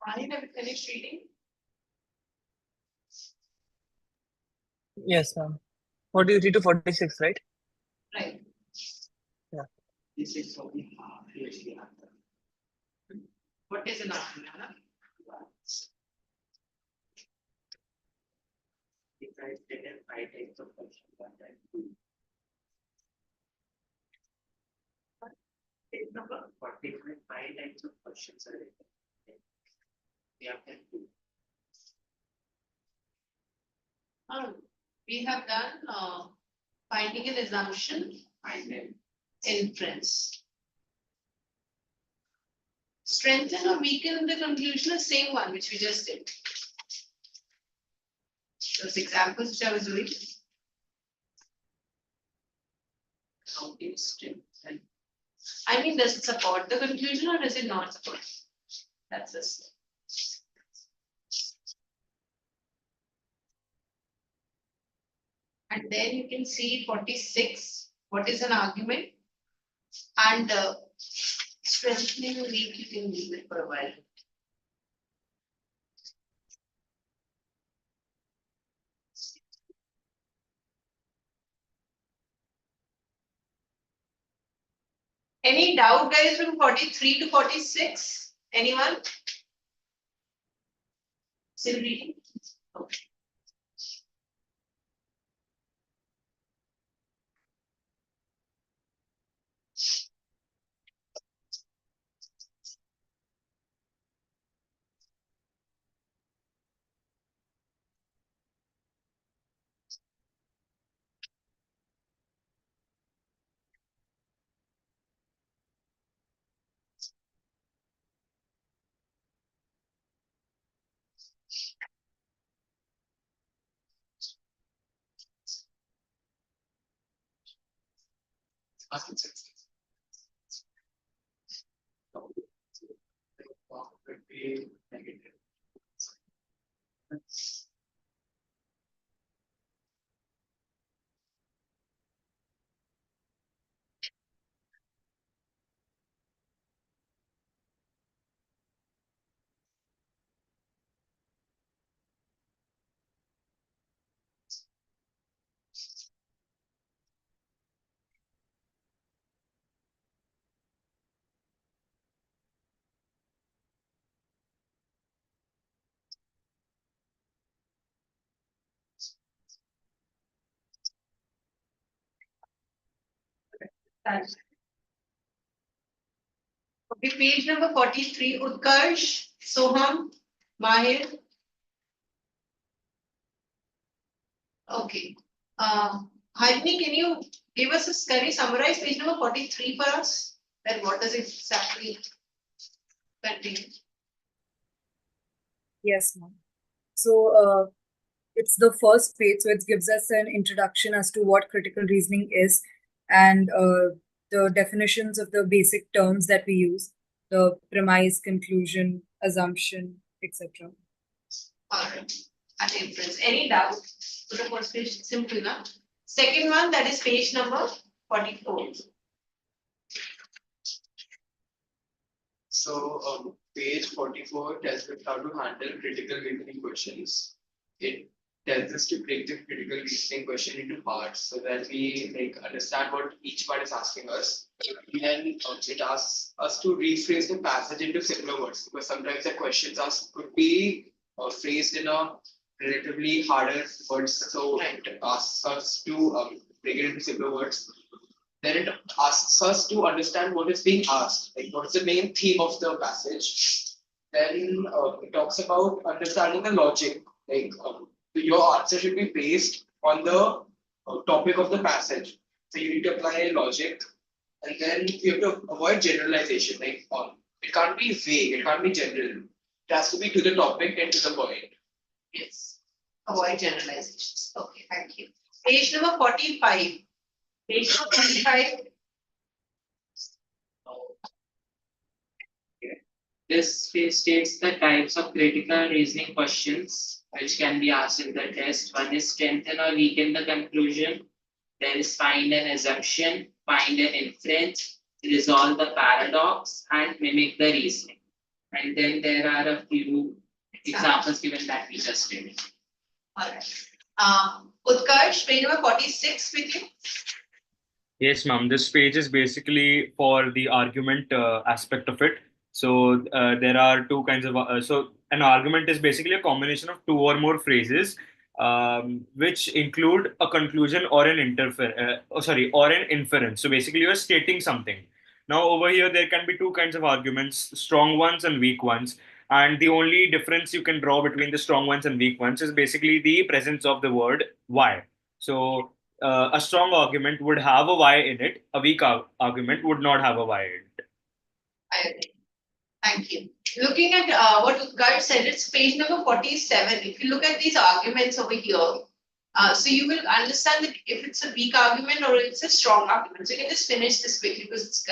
Fine, have you finished reading? Yes, ma'am. 43 to 46, right? Right. Yeah. This is what we have PhD. What is an armada? If I taken 5 types of questions, 1 type 2. Page number 45, 5 types of questions are written. We have done 2. We have done finding an assumption, And then inference. Strengthen or weaken the conclusion, the same one which we just did. Those examples which I was doing. how do you strengthen? I mean, does it support the conclusion or does it not support? That's this. And then you can see 46, what is an argument? And strengthening or weak, you can leave it for a while. Any doubt, guys, from 43 to 46? Anyone? Still reading? Okay. Could be negative. Thanks. Okay, page number 43, Utkarsh, Soham, Mahir. Okay. Harini, can you give us can you summarize page number 43 for us? Then what does it exactly contain? Yes, ma'am. So it's the first page, so it gives us an introduction as to what critical reasoning is and the definitions of the basic terms that we use, the premise, conclusion, assumption, etc. All right. And inference. Any doubt? So the first page, simple enough. Second one, that is page number 44. So page 44 tells us how to handle critical reasoning questions. It tells us to break the critical reasoning question into parts so that we understand what each part is asking us. And then it asks us to rephrase the passage into simpler words, because sometimes the questions asked could be phrased in a relatively harder words. So it asks us to break it into simpler words. Then it asks us to understand what is being asked, like what is the main theme of the passage. Then it talks about understanding the logic, your answer should be based on the topic of the passage. So you need to apply a logic, and then you have to avoid generalization. It can't be vague, it can't be general. It has to be to the topic and to the point. Yes. Avoid generalizations. Okay, thank you. Page number 45. Page number 45. This page states the types of critical reasoning questions which can be asked in the test. One is strengthen or weaken the conclusion. There is find an assumption, find an inference, resolve the paradox, and mimic the reasoning. And then there are a few examples given that we just did. All right. Utkarsh, page number 46 with you. Yes, ma'am. This page is basically for the argument aspect of it. So there are two kinds of so an argument is basically a combination of two or more phrases which include a conclusion or an or an inference. So basically, you're stating something. Now, over here, there can be two kinds of arguments: strong ones and weak ones. And the only difference you can draw between the strong ones and weak ones is basically the presence of the word "why." So, a strong argument would have a "why" in it. A weak argument would not have a "why" in it. I agree. Thank you. Looking at what Utkarsh said, it's page number 47. If you look at these arguments over here, so you will understand that if it's a weak argument or it's a strong argument. So you can just finish this quickly because it's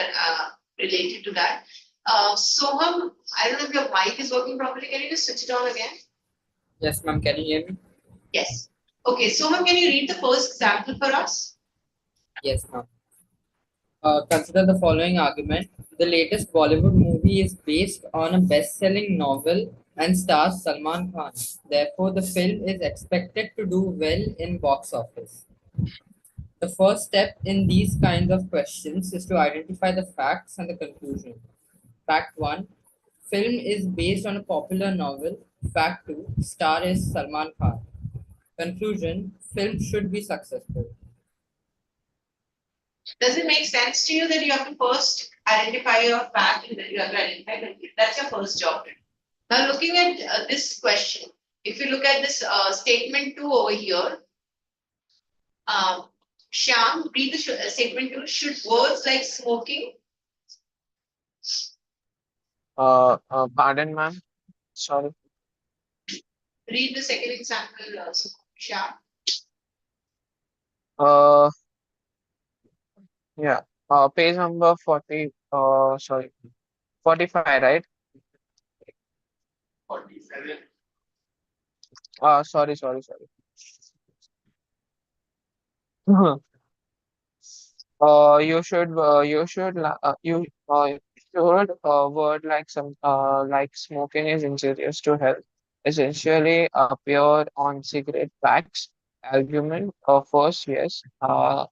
related to that. Soham, I don't know if your mic is working properly. Can you just switch it on again? Yes, ma'am. Can you hear me? Yes. Okay, Soham, can you read the first example for us? Yes, ma'am. Consider the following argument. The latest Bollywood movie is based on a best-selling novel and stars Salman Khan. Therefore, the film is expected to do well in box office. The first step in these kinds of questions is to identify the facts and the conclusion. Fact 1. Film is based on a popular novel. Fact 2. Star is Salman Khan. Conclusion. Film should be successful. Does it make sense to you that you have to first identify your fact and then you have to identify the that's your first job? Now, looking at this question, if you look at this statement 2 over here, Shyam, read the statement 2. Should words like smoking? Pardon, ma'am. Sorry. Read the second example, Shyam. Yeah. Page number 40. Sorry. 45, right? 47. Sorry. Word like smoking is injurious to health essentially appear on cigarette packs. Argument first, yes,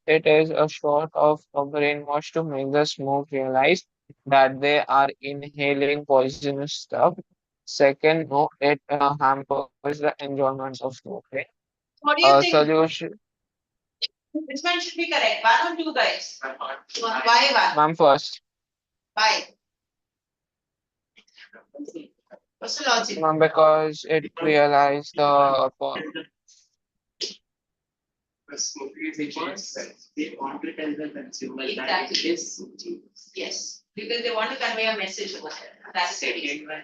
it is a sort of a brainwash to make the smoke realize that they are inhaling poisonous stuff. Second, no, it hampers the enjoyment of smoking. What do you think? Solution, Which one should be correct? One or two, guys? Why one? ma'am, first. Why? What's the logic? Ma'am, because it realized They want to tell the consumer that Exactly. it is Yes, because they want to convey a message over there. That's the reason. second one.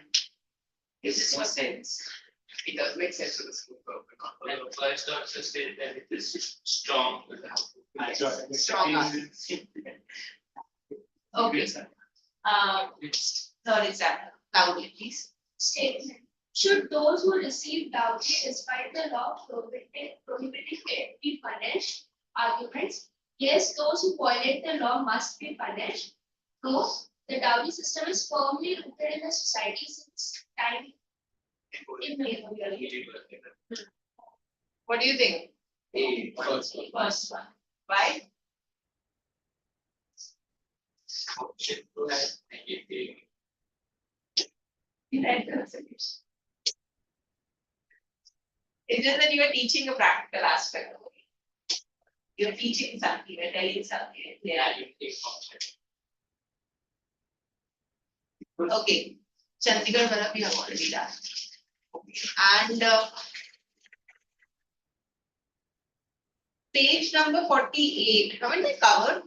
Is this It what? makes sense. It does make sense to the smoker. And first also state that it is strong. Strong. Okay. Third example. Loudly, please. Statement. Should those who receive dowry despite the law prohibiting it be punished? Arguments. Yes, those who violate the law must be punished. No, the dowry system is firmly rooted in the society since time immemorial. What do you think? First First one. Why? It's just that you are teaching a practical aspect of it. You're teaching something, you're telling something. Yeah. Okay. Chandigarh wala we have already done. And page number 48. Haven't they covered?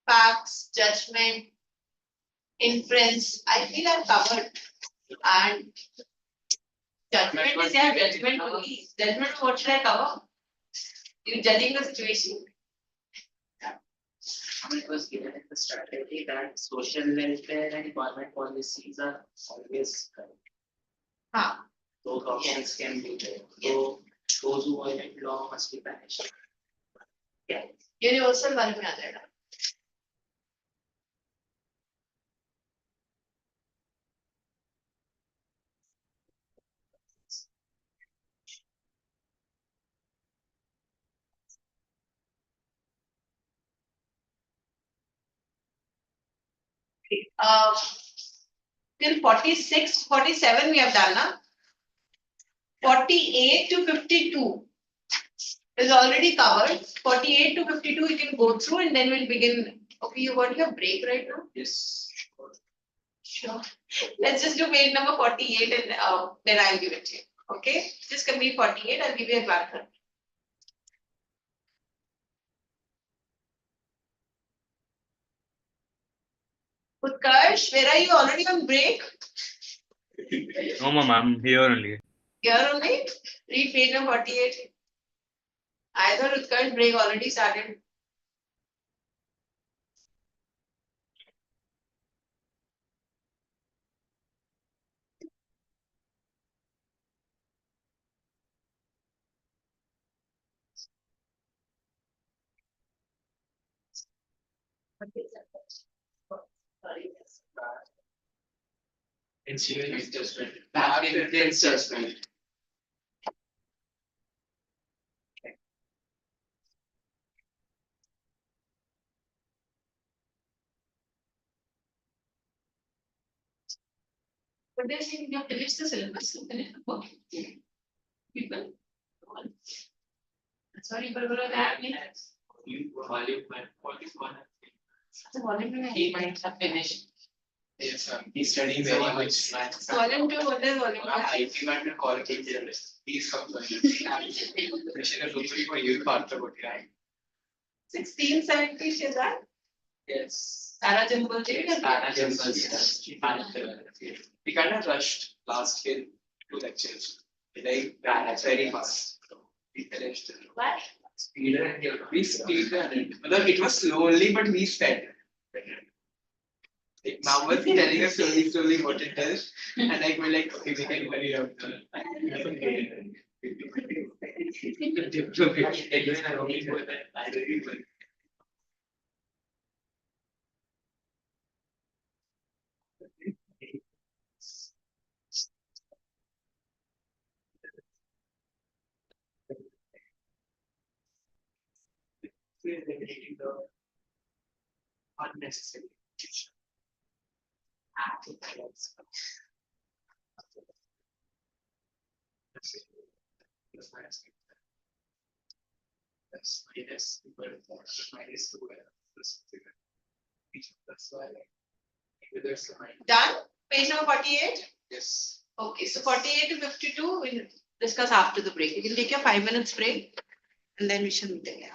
Facts, judgment, inference. I feel I've covered. And judgment is there. Judgment only. Judgment, what should I cover? You're judging the situation. It was given in the strategy that social welfare and government policies are always correct. Huh. Both options can be there. So those who violate law must be punished. Yeah. Universal one में आ जाएगा. Till 46, 47 we have done, na? 48 to 52. is already covered. 48 to 52 we can go through and then we'll begin. Okay, you want your break right now? Yes. Sure. Let's just do page number 48 and then I'll give it to you. Okay, just complete 48. I'll give you a marker. Utkarsh, where are you already on break? No, ma'am, I'm here only. Here only? Read page number 48. I thought Utkarsh break already started. Ensuing adjustment. Back influence adjustment. But they're saying you have finished the syllabus. Finish the book. People. Sorry, people will have minutes. Volume one. The volume He might have finished. Yes, sir. He's studying very much. Volume 2, what is volume 2? IPM and quality journalist. He's Pressure is looking for you part about it. 1670 Shazad. Yes. Tara Jambal J. We kind of rushed last year to lectures. Like that's very fast. We finished. What? We speedrun it. Although it was slowly, but we sped. Like now we're telling us slowly what it is, and like we're like, okay, we can hurry up. Unnecessary. That's minus minus 2. That's why there's a minus. Done? Page number 48? Yes. Okay, so 48 to 52 we'll discuss after the break. You can take your 5 minutes break and then we shall meet again.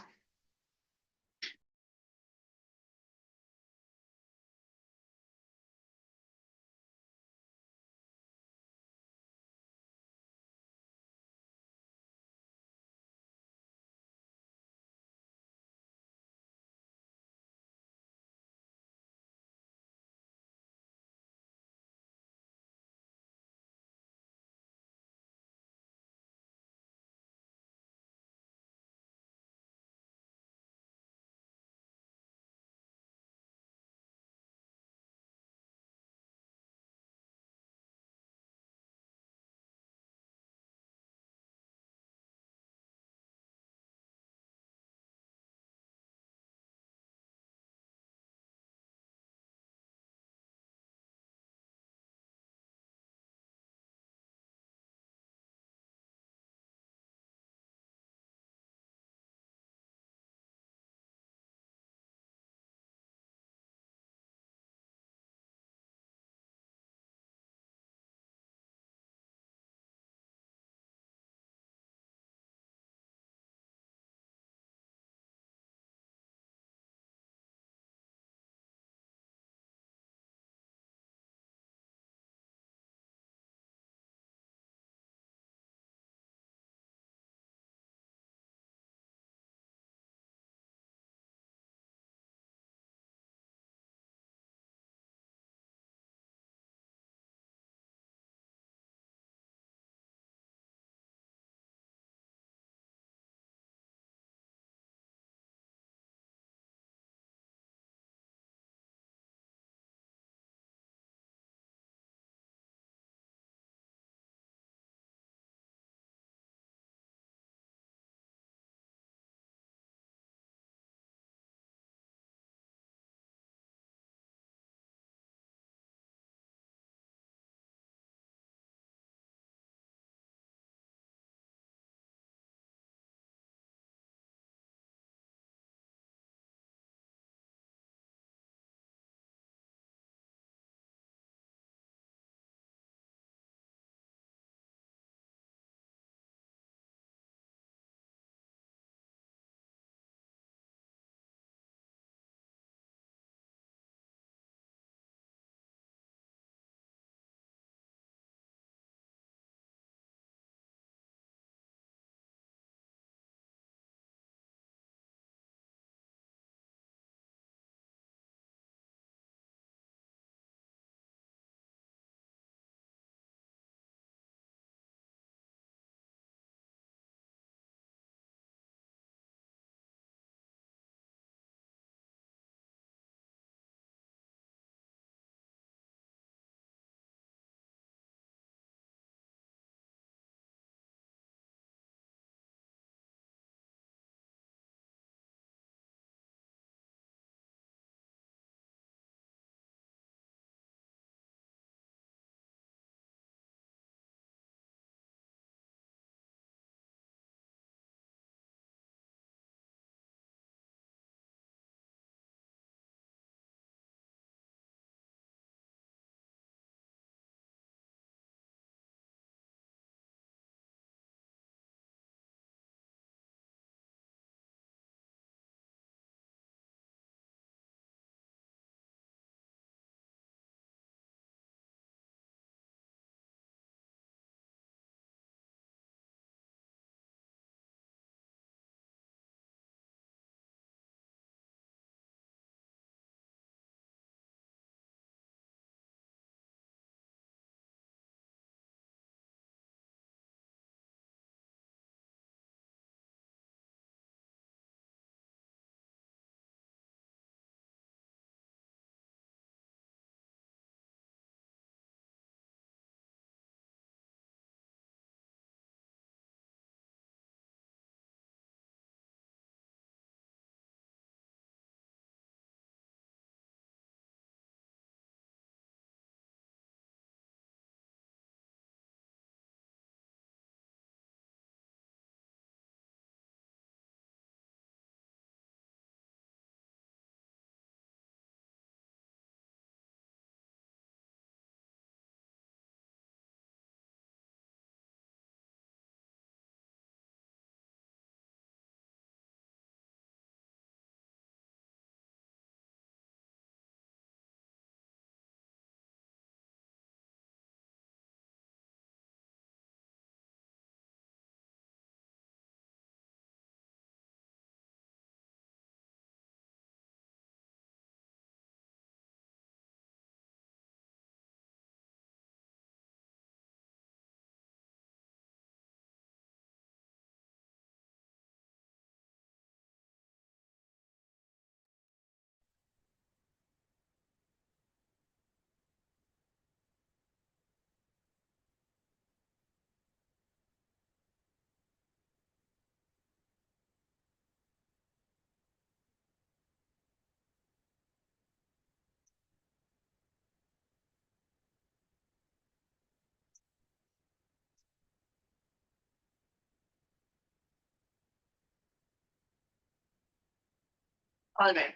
All right.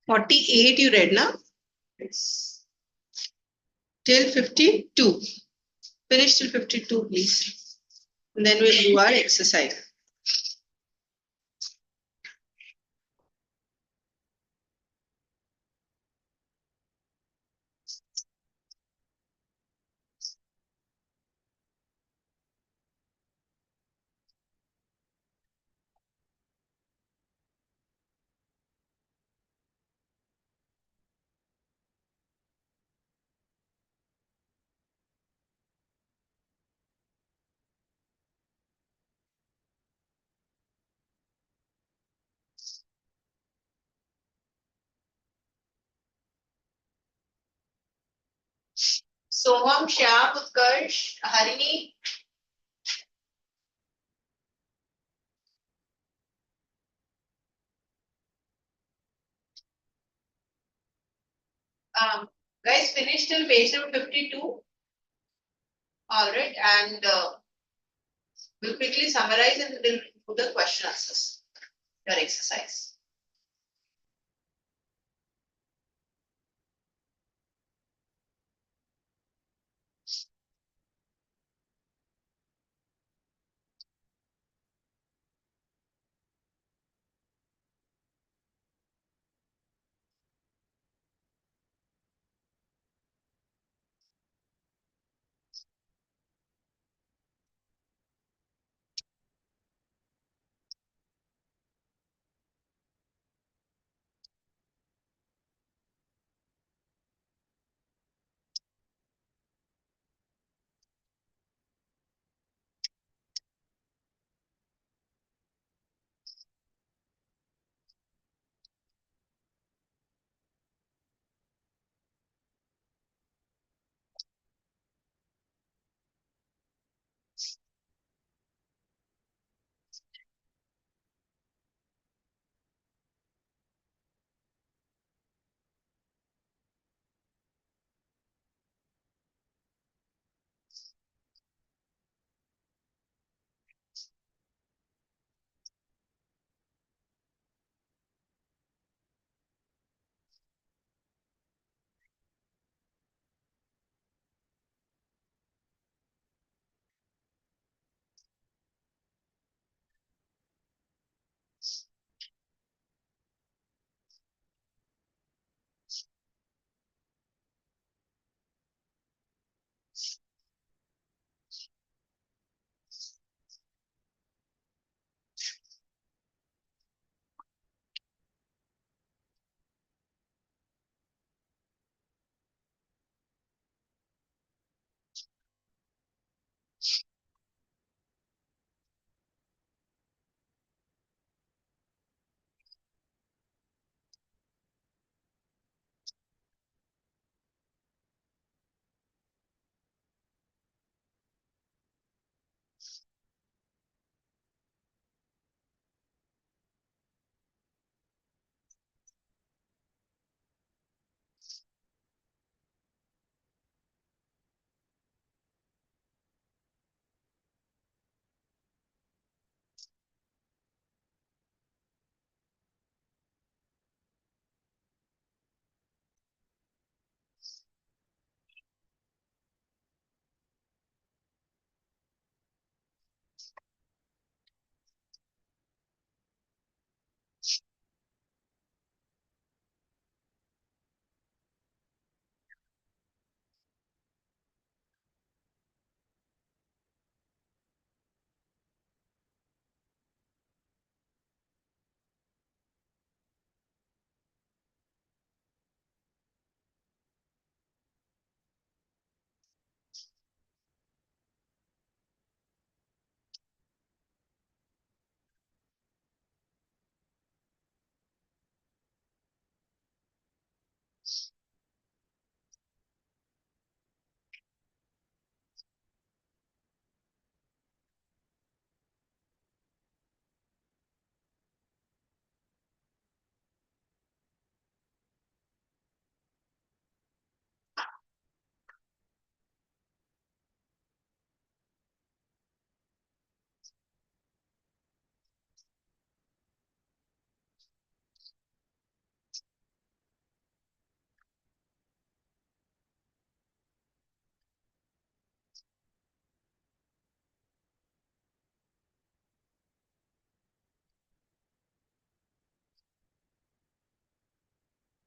48 you read now? Yes. Till 52. Finish till 52, please. And then we'll do our exercise. Soham, Shyam, Utkarsh, Harini. Guys, finish till page number 52. All right, and we'll quickly summarize and then do the question answers, your exercise.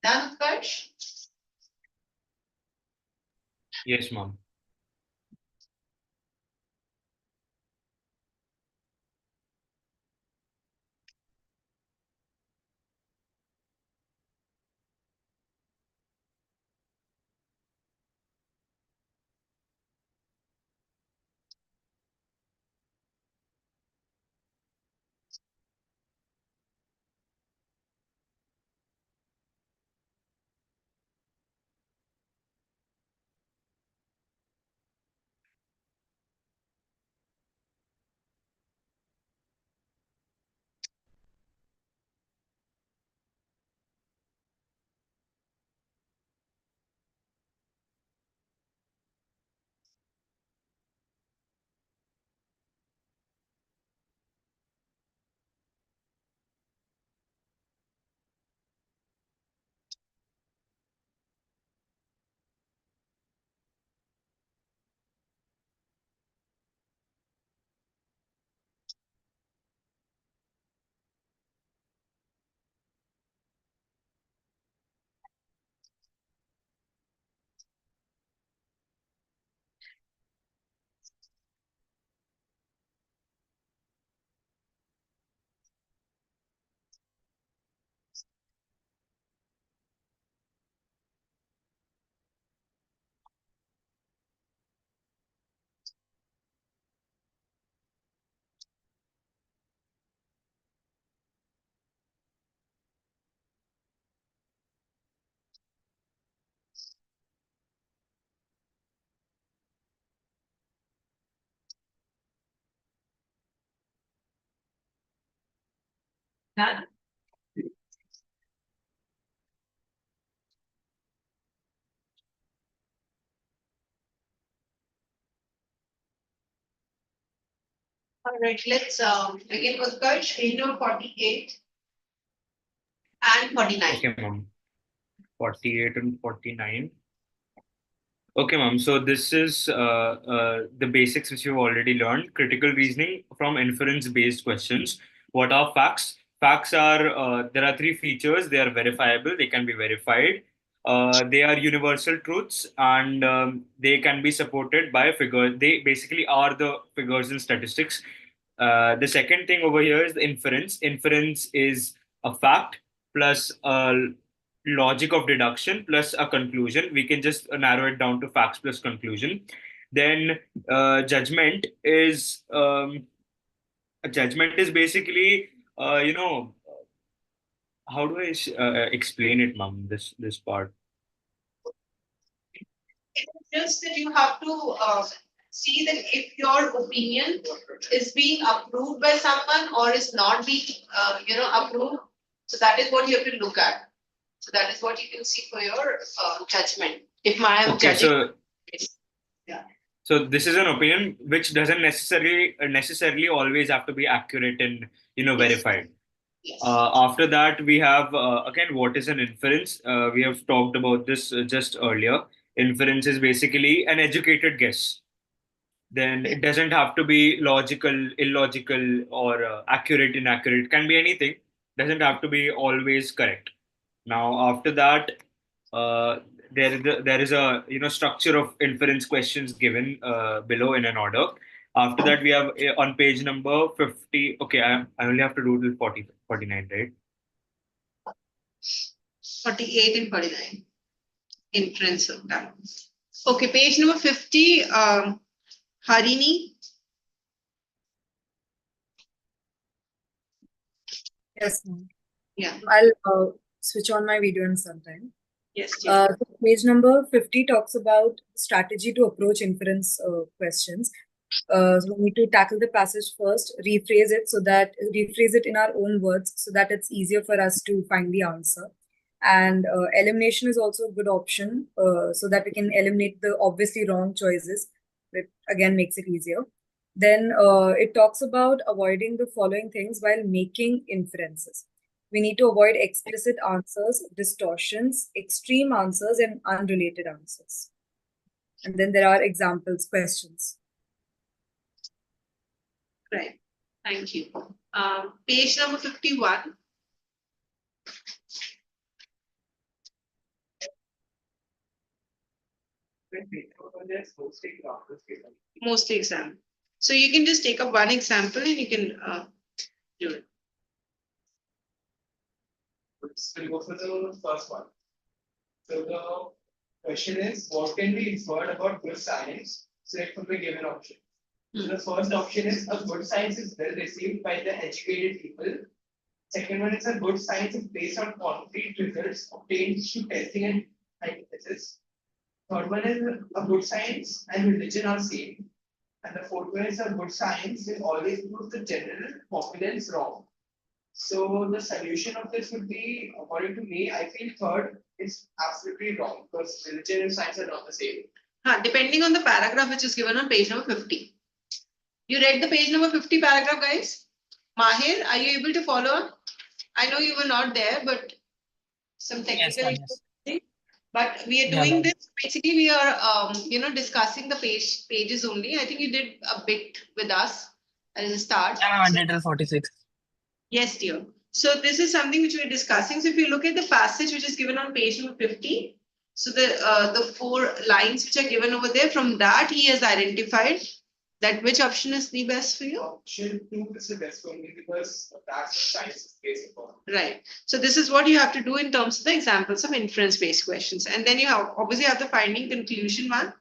Done, Utkarsh? Yes, ma'am. Done. All right, let's begin with Utkarsh, page number 48 and 49. Okay, ma'am. 48 and 49. Okay, ma'am. So this is the basics which you've already learned. Critical reasoning from inference-based questions. What are facts? Facts are there are three features. They are verifiable. They can be verified. They are universal truths, and they can be supported by figures. They basically are the figures in statistics. The second thing over here is the inference. Inference is a fact plus a logic of deduction plus a conclusion. We can just narrow it down to facts plus conclusion. Then judgment is a judgment is basically how do I explain it, ma'am? This part. It's just that you have to see that if your opinion is being approved by someone or is not being, approved. So that is what you have to look at. So that is what you can see for your judgment. If I am Okay, judging, so so this is an opinion which doesn't necessarily always have to be accurate and verified. yes. After that, we have again what is an inference. We have talked about this just earlier. Inference is basically an educated guess. Then it doesn't have to be logical, illogical, or accurate, inaccurate. It can be anything. Doesn't have to be always correct. Now, after that, uh, there is a structure of inference questions given below in an order. After that, we have on page number 50. Okay, I only have to do till 49, right? 48 and 49. Inference of that. Okay, page number 50. Harini. Yes, ma'am. Yeah. I'll switch on my video in some time. Yes. So page number 50 talks about strategy to approach inference questions. So we need to tackle the passage first, rephrase it in our own words so that it's easier for us to find the answer. And elimination is also a good option so that we can eliminate the obviously wrong choices. It again makes it easier. Then it talks about avoiding the following things while making inferences. We need to avoid explicit answers, distortions, extreme answers, and unrelated answers. And then there are examples, questions. Right. Thank you. Page number 51. Mostly exam. So you can just take up one example and you can do it. So we'll go for the first one. So the question is, what can be inferred about good science? Select from the given option. So the first option is a good science is well received by the educated people. Second one is a good science is based on concrete results obtained through testing and hypothesis. Third one is a good science and religion are same. And the fourth one is a good science will always prove the general populace wrong. So the solution of this would be, according to me, I feel third is absolutely wrong because religion and science are not the same. Depending on the paragraph which is given on page number 50. You read the page number 50 paragraph, guys? Mahir, are you able to follow? I know you were not there, but some technical ma'am, issues. But we are Yeah, doing ma'am. this, basically we are discussing the pages only. I think you did a bit with us as a start. Yeah, ma'am, I did till 46. Yes, dear. So this is something which we're discussing. So if you look at the passage which is given on page number 50, so the 4 lines which are given over there, from that he has identified that which option is the best for you? Option 2 is the best for me because that's what science is based upon. Right. So this is what you have to do in terms of the examples of inference-based questions. And then you have obviously have the finding conclusion one.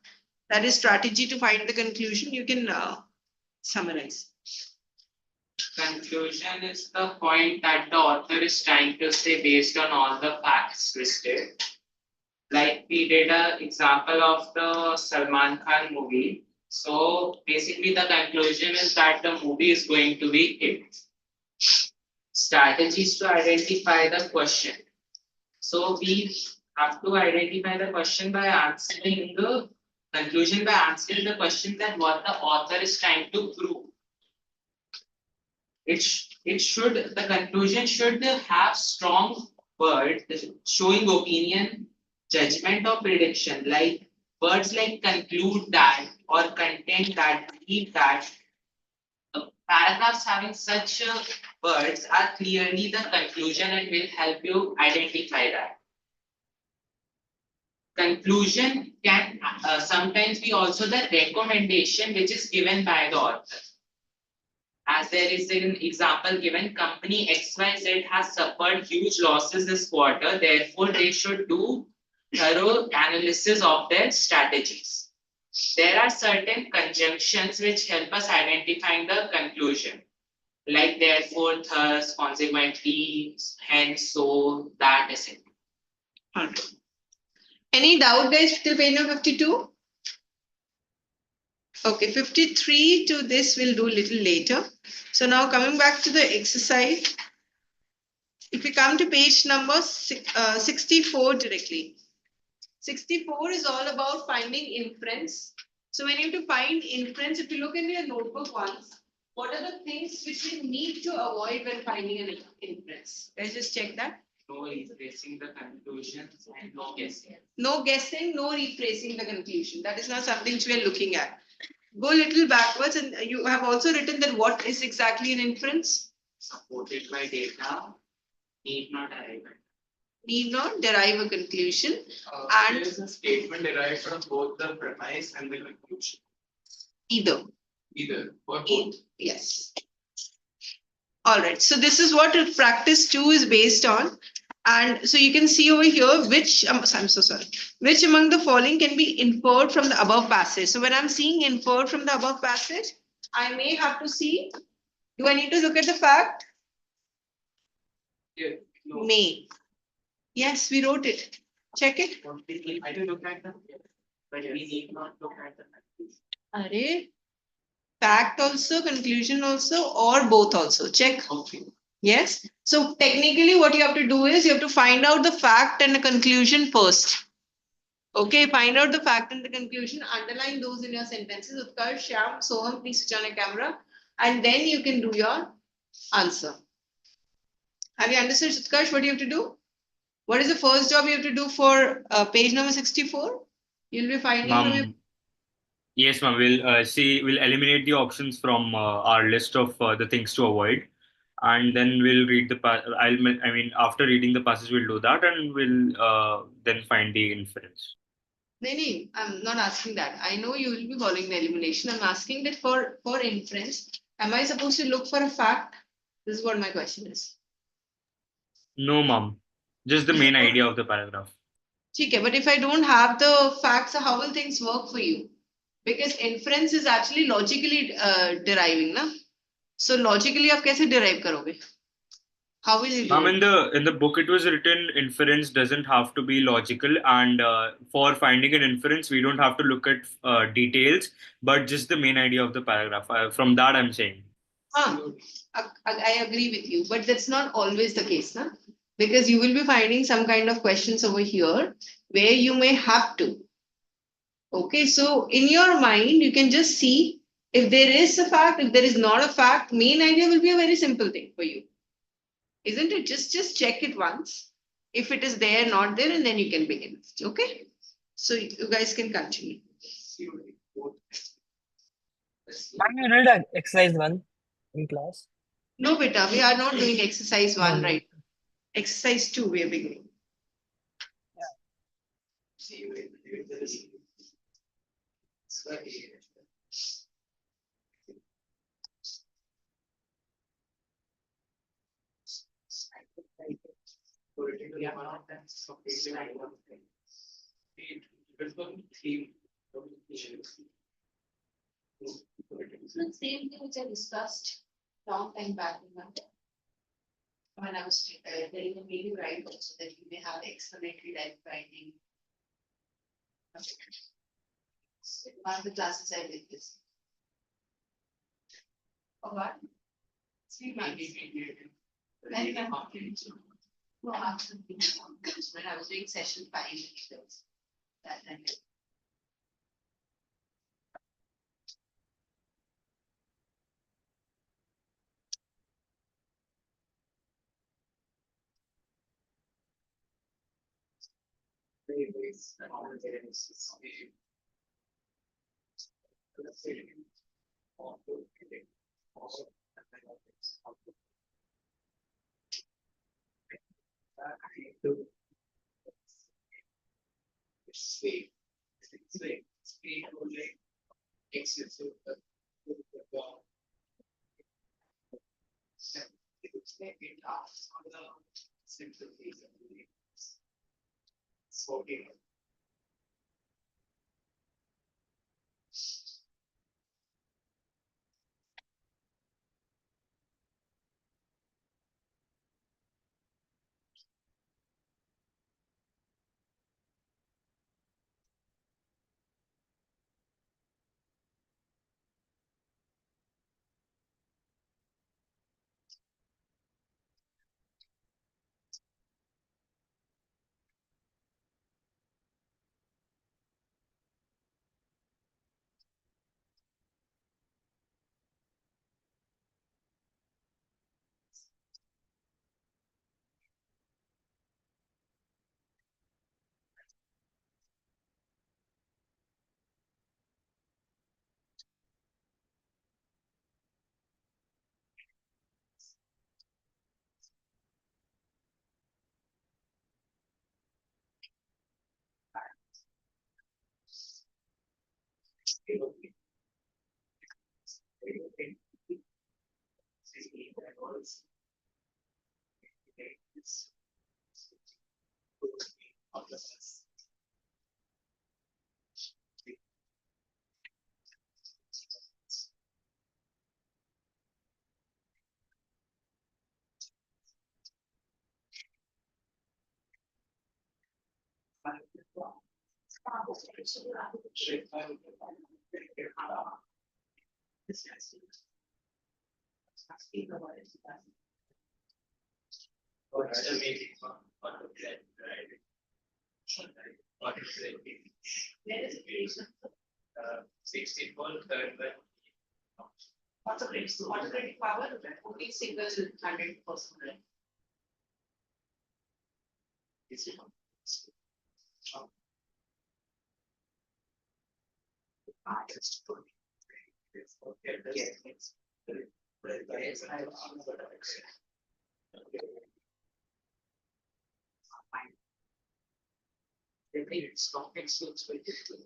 That is strategy to find the conclusion. You can summarize. Conclusion is the point that the author is trying to say based on all the facts listed. Like we did an example of the Salman Khan movie. So basically the conclusion is that the movie is going to be hit. Strategies to identify the question. So we have to identify the question by answering the conclusion by answering the question that what the author is trying to prove. The conclusion should have strong words showing opinion, judgment or prediction, like words like conclude that or content that, believe that. Paragraphs having such words are clearly the conclusion and will help you identify that. Conclusion can sometimes be also the recommendation which is given by the author. As there is an example given, company XYZ has suffered huge losses this quarter, therefore they should do thorough analysis of their strategies. There are certain conjunctions which help us identifying the conclusion, like therefore, thus, consequently, hence, so, that, etc. Any doubt, guys, till page number 52? Okay, 53 to this we'll do a little later. So now coming back to the exercise, if we come to page number 64 directly. 64 is all about finding inference. So when you have to find inference, if you look in your notebook once, what are the things which you need to avoid when finding an inference? Let's just check that. No replacing the conclusions and no guessing. No guessing, no retracing the conclusion. That is not something which we are looking at. Go a little backwards, and you have also written that what is exactly an inference? Supported by data, need not arrive at. Need not derive a conclusion. There is a statement derived from both the premise and the conclusion. Either. Or both. Yes. All right. So this is what practice 2 is based on. And so you can see over here which, I'm so sorry, which among the following can be inferred from the above passage. So when I'm seeing inferred from the above passage, I may have to see, do I need to look at the fact? Yeah, no. May. Yes, we wrote it. Check it. I do look at them, but we need not look at the conclusion. Fact also, conclusion also, or both also. Check. Okay. Yes. So technically what you have to do is you have to find out the fact and the conclusion first. Okay, find out the fact and the conclusion, underline those in your sentences. Utkarsh, Shyam, Soham, please switch on your camera. And then you can do your answer. Have you understood, Utkarsh, what you have to do? What is the first job you have to do for page number 64? You'll be finding Yes, ma'am. We'll eliminate the options from our list of the things to avoid, and then we'll read the after reading the passage, we'll do that, and we'll then find the inference. No, I'm not asking that. I know you will be following the elimination. I'm asking that for inference, am I supposed to look for a fact? This is what my question is. No, mom. Just the main idea of the paragraph. Okay, but if I don't have the facts, how will things work for you? Because inference is actually logically deriving, na? So logically, आप कैसे derive करोगे? How will you do it? In the book it was written inference doesn't have to be logical, and for finding an inference we don't have to look at details, but just the main idea of the paragraph. From that I'm saying. I agree with you, but that's not always the case, na? Because you will be finding some kind of questions over here where you may have to. Okay, so in your mind, you can just see if there is a fact, if there is not a fact, main idea will be a very simple thing for you. Isn't it? Just check it once. If it is there, not there, and then you can begin. Okay? So you guys can continue. Ma'am, you did exercise 1 in class. No, beta, we are not doing exercise 1, No. right? Exercise 2, we are beginning. So the same thing which I discussed long time back, remember? When I was telling the meeting right also that you may have explanatory type writing. One of the classes I did this. Oh, what? 3 months. No, absolutely. When I was doing session 5, that time. What's the autocratic power? Only single 100%. It's not it's very difficult.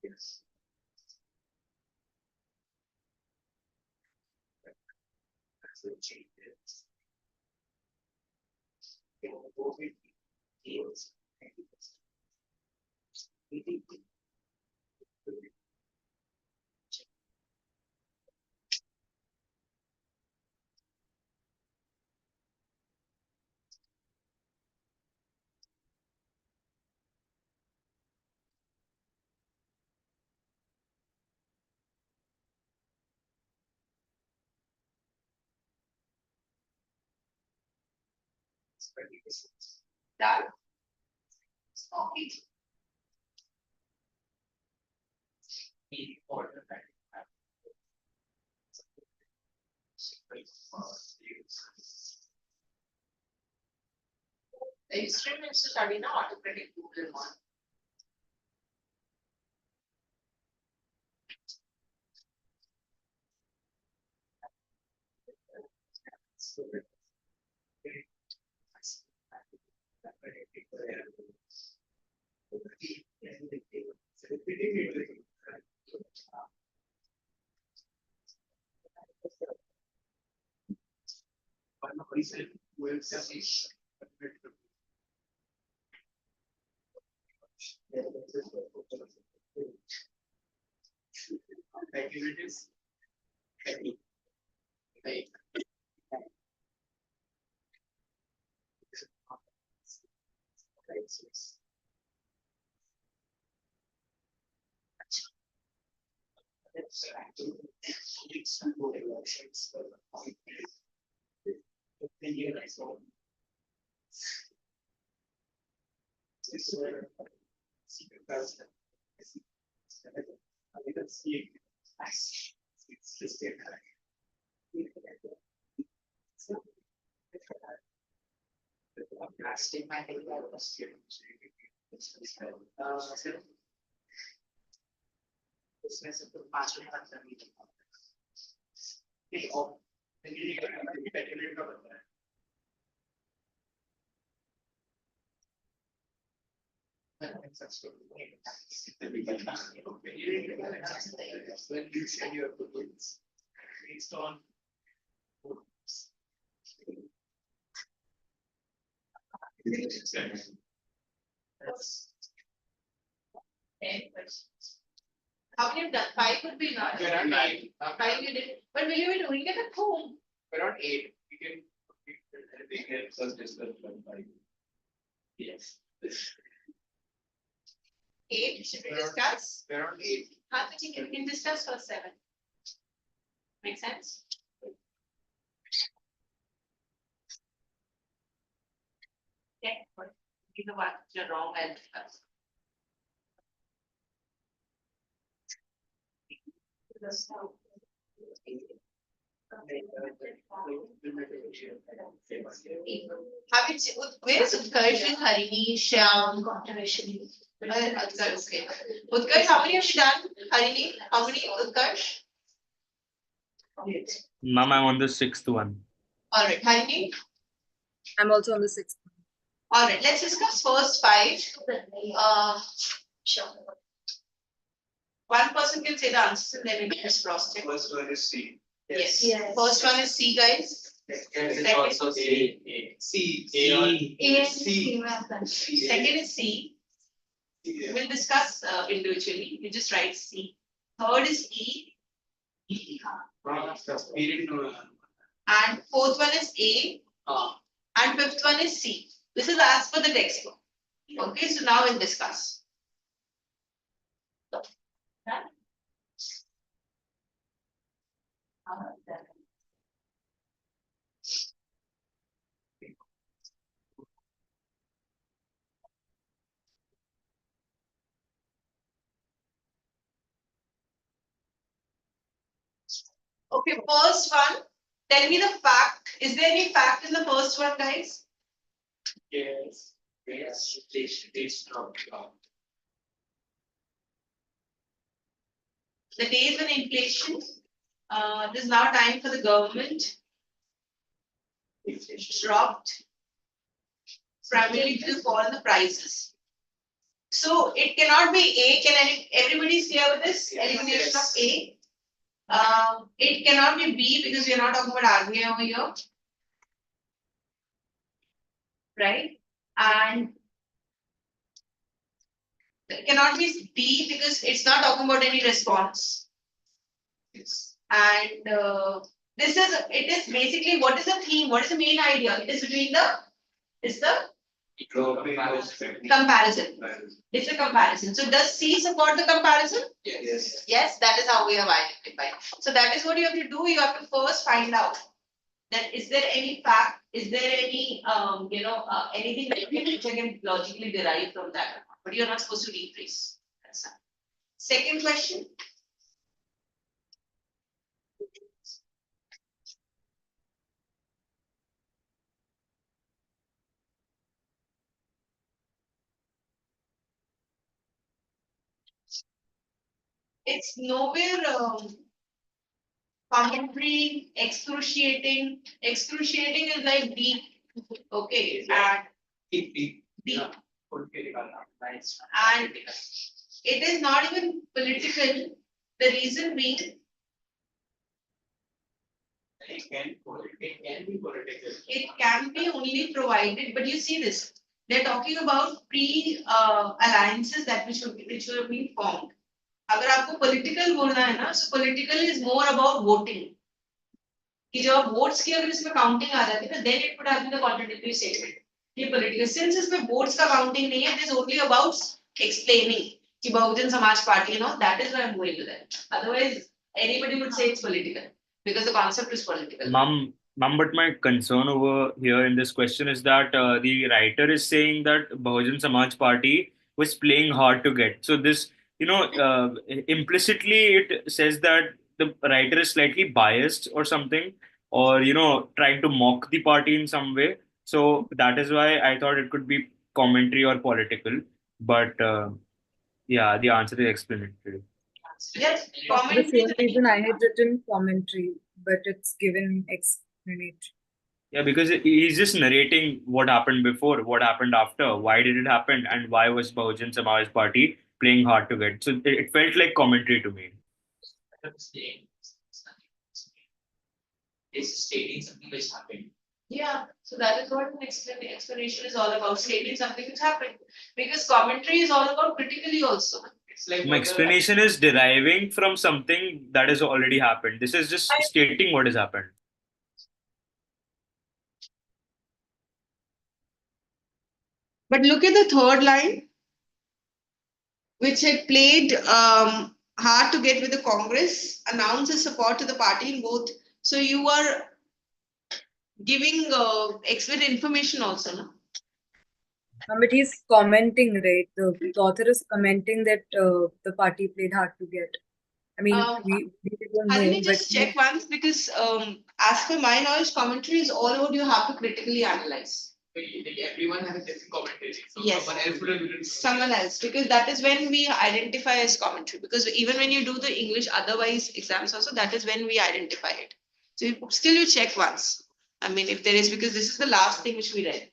Yes. That's the changes. Deals. Done. Okay. The instruments to study now automatic Google one. When you send your proposals based on Okay, questions. How many have done? 5 would be not. We're on 9. 5 you did. But will you be doing it at home? We're on 8. We can first discuss 5. Yes. 8, should we discuss? We're on 8. How much you can discuss for 7? Make sense? Yeah, but give the one you're wrong and discuss. Have you, where is Utkarsh and Harini, Shyam? Utkarsh, okay. Utkarsh, how many have you done? Harini, how many Utkarsh? Ma'am, I'm on the 6th one. Alright, Harini? I'm also on the 6th. Alright, let's discuss first 5. Sure. One person can say the answers and then we can just cross check. First one is C. Yes. First one is C, guys. Second is also C. C. Second is C. We'll discuss individually. You just write C. Third is E. We didn't know. And fourth one is A. And fifth one is C. This is as per the textbook. Okay, so now we'll discuss. Okay, first one. Tell me the fact. Is there any fact in the first one, guys? Yes. Yes. It's not. The days when inflation. This is now time for the government. Dropped. Primarily due to fall in the prices. So it cannot be A. Can everybody clear with this? Elimination of A. It cannot be B because we are not talking about RBI over here. Right? And it cannot be D because it's not talking about any response. And it is basically what is the theme? What is the main idea? It is between the comparison. It's a comparison. So does C support the comparison? Yes. Yes, that is how we have identified. So that is what you have to do. You have to first find out that is there any fact, is there any anything that you can logically derive from that, but you're not supposed to rephrase. That's that. Second question. It's nowhere commentary, excruciating. Excruciating is like deep. Okay. And Deep. deep. And it is not even political. The reason being, It can be political. it can be only provided, but you see this. They're talking about alliances that which will be formed. अगर आपको political बोलना है ना, so political is more about voting. कि जब आप votes की अगर इसमें counting आ जाती है ना, then it would have been the contradictory statement. ये political, since इसमें votes का counting नहीं है, it is only about explaining कि Bahujan Samaj party, that is why I'm going to that. Otherwise, anybody would say it's political because the concept is political. Ma'am, but my concern over here in this question is that the writer is saying that Bahujan Samaj Party was playing hard to get. So this, implicitly it says that the writer is slightly biased or something, or trying to mock the party in some way. So that is why I thought it could be commentary or political. But yeah, the answer is explanatory. Yes, The commentary. same reason I had written commentary, but it's given explanatory. Yeah, because he's just narrating what happened before, what happened after, why did it happen, and why was Bahujan Samaj Party playing hard to get. So it felt like commentary to me. It's stating something which happened. Yeah, so that is what an explanation is all about, stating something which happened. Because commentary is all about critically also. It's like My explanation is deriving from something that has already happened. This is just stating what has happened. But look at the third line, which had played hard to get with the Congress, announces support to the party in both. So you are giving expert information also, no? But he's commenting, right? The author is commenting that the party played hard to get. I mean, we don't know. Let me just but check once because as per my knowledge, commentary is all about you have to critically analyze. everyone has a different commentary. So Yes. someone else would have written Someone else, because that is when we identify as commentary. Because even when you do the English otherwise exams also, that is when we identify it. So still you check once. I mean, if there is, because this is the last thing which we read.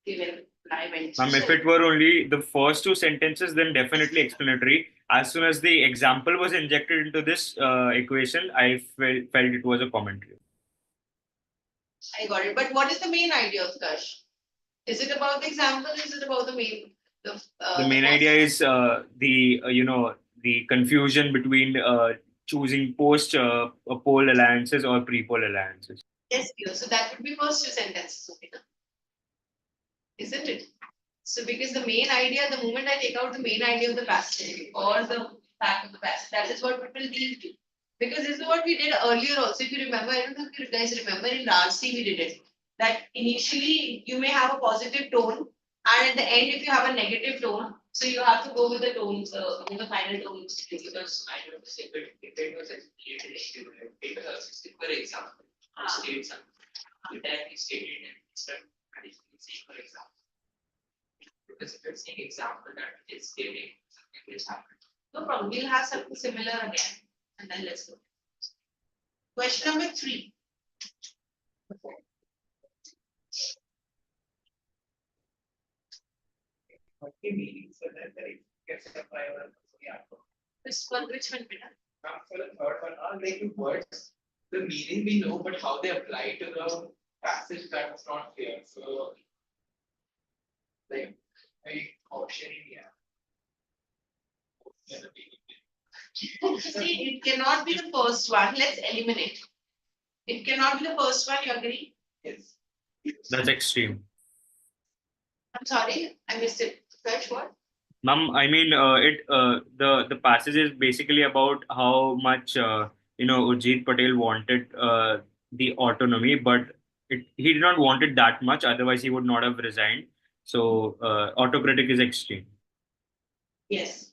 Even I went. If it were only the first two sentences, then definitely explanatory. As soon as the example was injected into this equation, I felt it was a commentary. I got it. But what is the main idea of Kash? Is it about the example? Is it about the main? The main idea is the confusion between choosing post-pole alliances or pre-pole alliances. Yes, dear. So that would be first two sentences, okay, na? Isn't it? So because the main idea, the moment I take out the main idea of the passage or the fact of the passage, that is what it will lead to. Because this is what we did earlier also. If you remember, I don't know if you guys remember in RC we did it. That initially you may have a positive tone, and at the end, if you have a negative tone, so you have to go with the tones, with the final tones. Because I don't say, but if it was a created issue, like, take a simple example, state something. That is stated in instead of for example. Because if it's an example that is stating something which happened. No problem. We'll have something similar again, and then let's go. Question number 3. What the meaning for that it gets a prior Which one, Peter? for the third one, like the words, the meaning we know, but how they apply to the passage that was not clear. So, like, optioning, yeah. See, it cannot be the first one. Let's eliminate. It cannot be the first one. You agree? Yes. That's extreme. I'm sorry, I missed it. Search what? Ma'am, I mean, the passage is basically about how much Urjit Patel wanted the autonomy, but he did not want it that much. Otherwise, he would not have resigned. So, autocratic is extreme. Yes.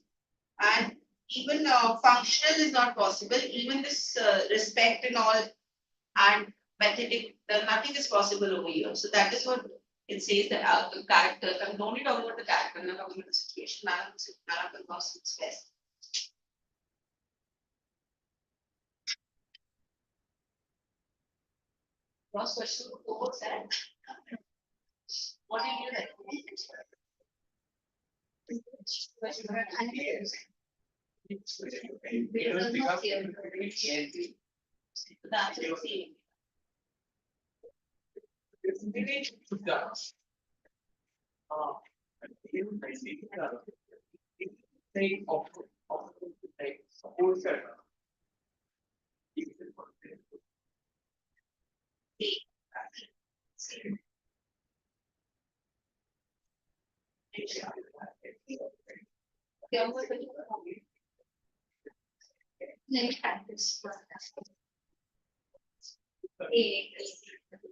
And even functional is not possible. Even this respect and all and pathetic, nothing is possible over here. So that is what it says that the character. I'm only talking about the character, not talking about the situation. None of the person is best. Cross question 4 said. What did you like? The answer is C.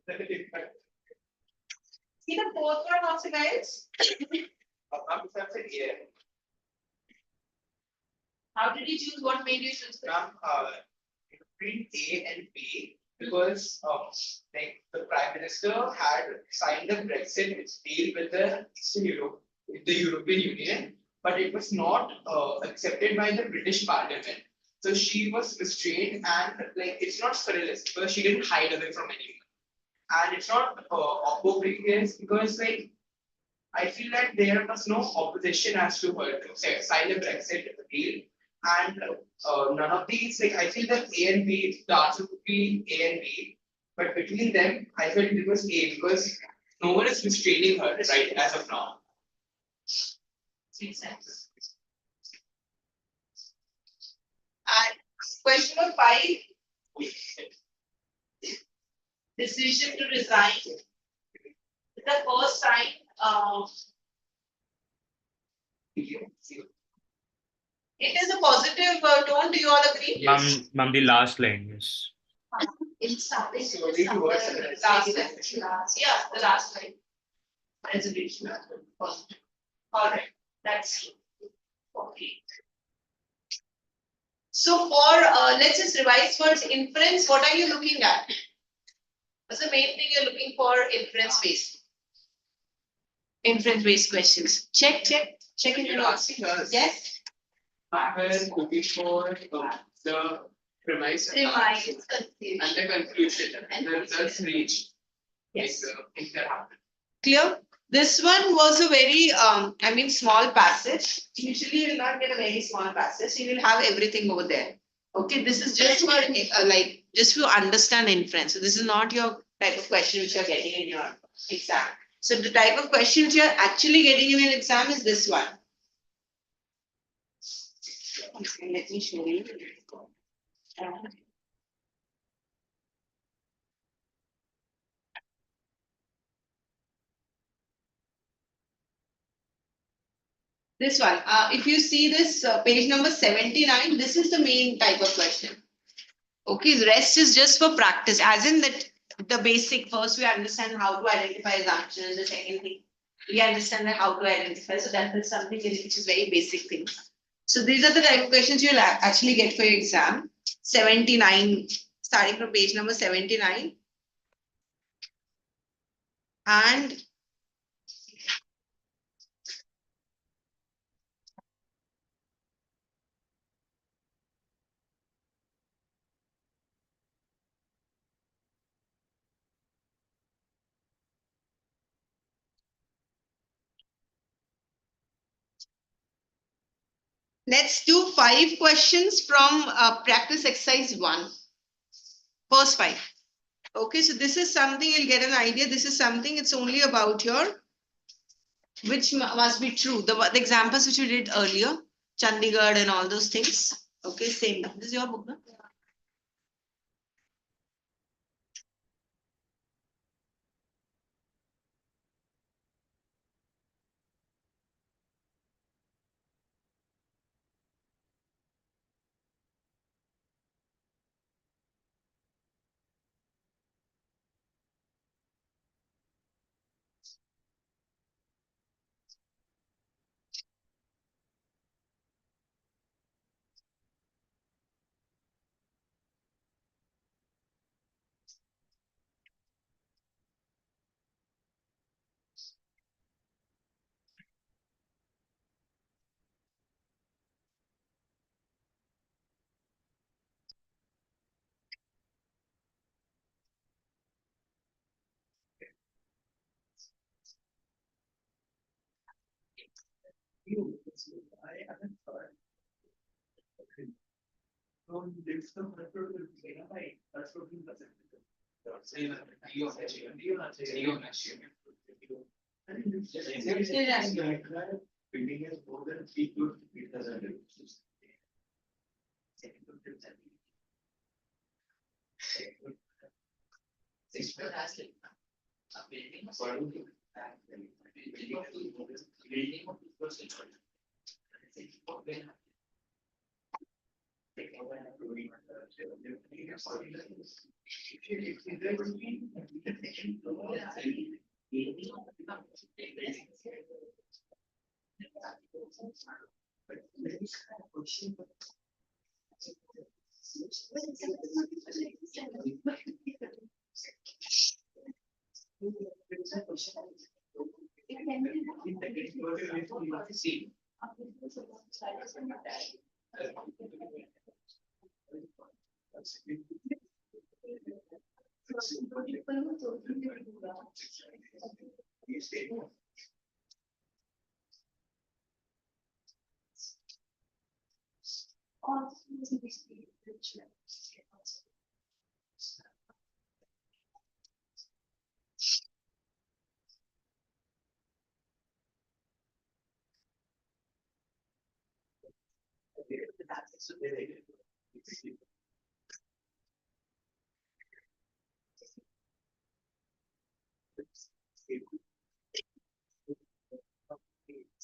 Let me practice. See the fourth one also, guys. How did you choose? What made you choose that? Between A and B, because like the Prime Minister had signed a Brexit deal with the Eastern Europe, with the European Union, but it was not accepted by the British Parliament. So she was restrained, and like it's not scurrilous because she didn't hide away from anyone, and it's not appropriate because like I feel like there was no opposition as to her to sign a Brexit deal, and none of these, like I feel that A and B, the answer would be A and B, but between them, I felt it was A because no one is restraining her right as of now. Makes sense. And question number 5. Decision to resign. The first time. It is a positive tone. Do you all agree? Ma'am, the last line is. It's something. Slowly towards the Last line. Yeah, the last line. Resolution. Positive. All right. That's okay. So for let's just revise first inference. What are you looking at? What's the main thing you're looking for? Inference based. Inference based questions. Check in your notes. Yes. I was looking for the premise and the conclusion and the results reached. Yes. Things that happen. Clear? This one was a very, small passage. Usually you will not get a very small passage. You will have everything over there. Okay, this is just for just to understand inference. So this is not your type of question which you are getting in your exam. So the type of question which you are actually getting in an exam is this one. Okay, let me show you. This one, if you see this page number 79, this is the main type of question. Okay, the rest is just for practice, as in that the basic, first we understand how to identify assumption, and the second thing, we understand that how to identify. So that is something which is very basic thing. So these are the type of questions you'll actually get for your exam. 79, starting from page number 79. And let's do 5 questions from practice exercise 1. First 5. Okay, so this is something you'll get an idea. This is something, it's only about your, which must be true. The examples which we did earlier, Chandigarh and all those things. Okay, same. This is your book, no?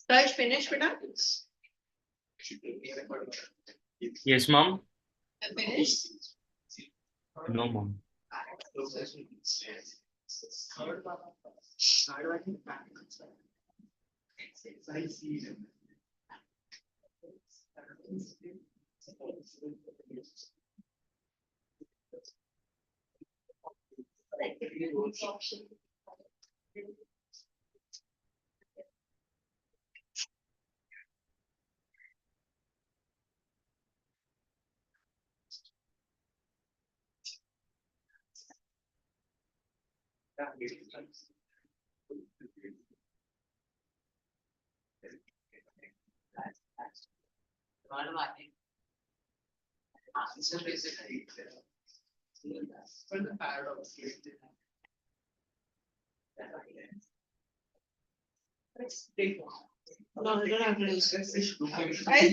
Raj, finish with us? Yes, mom. Finish? No, mom. No, you don't have to use. It's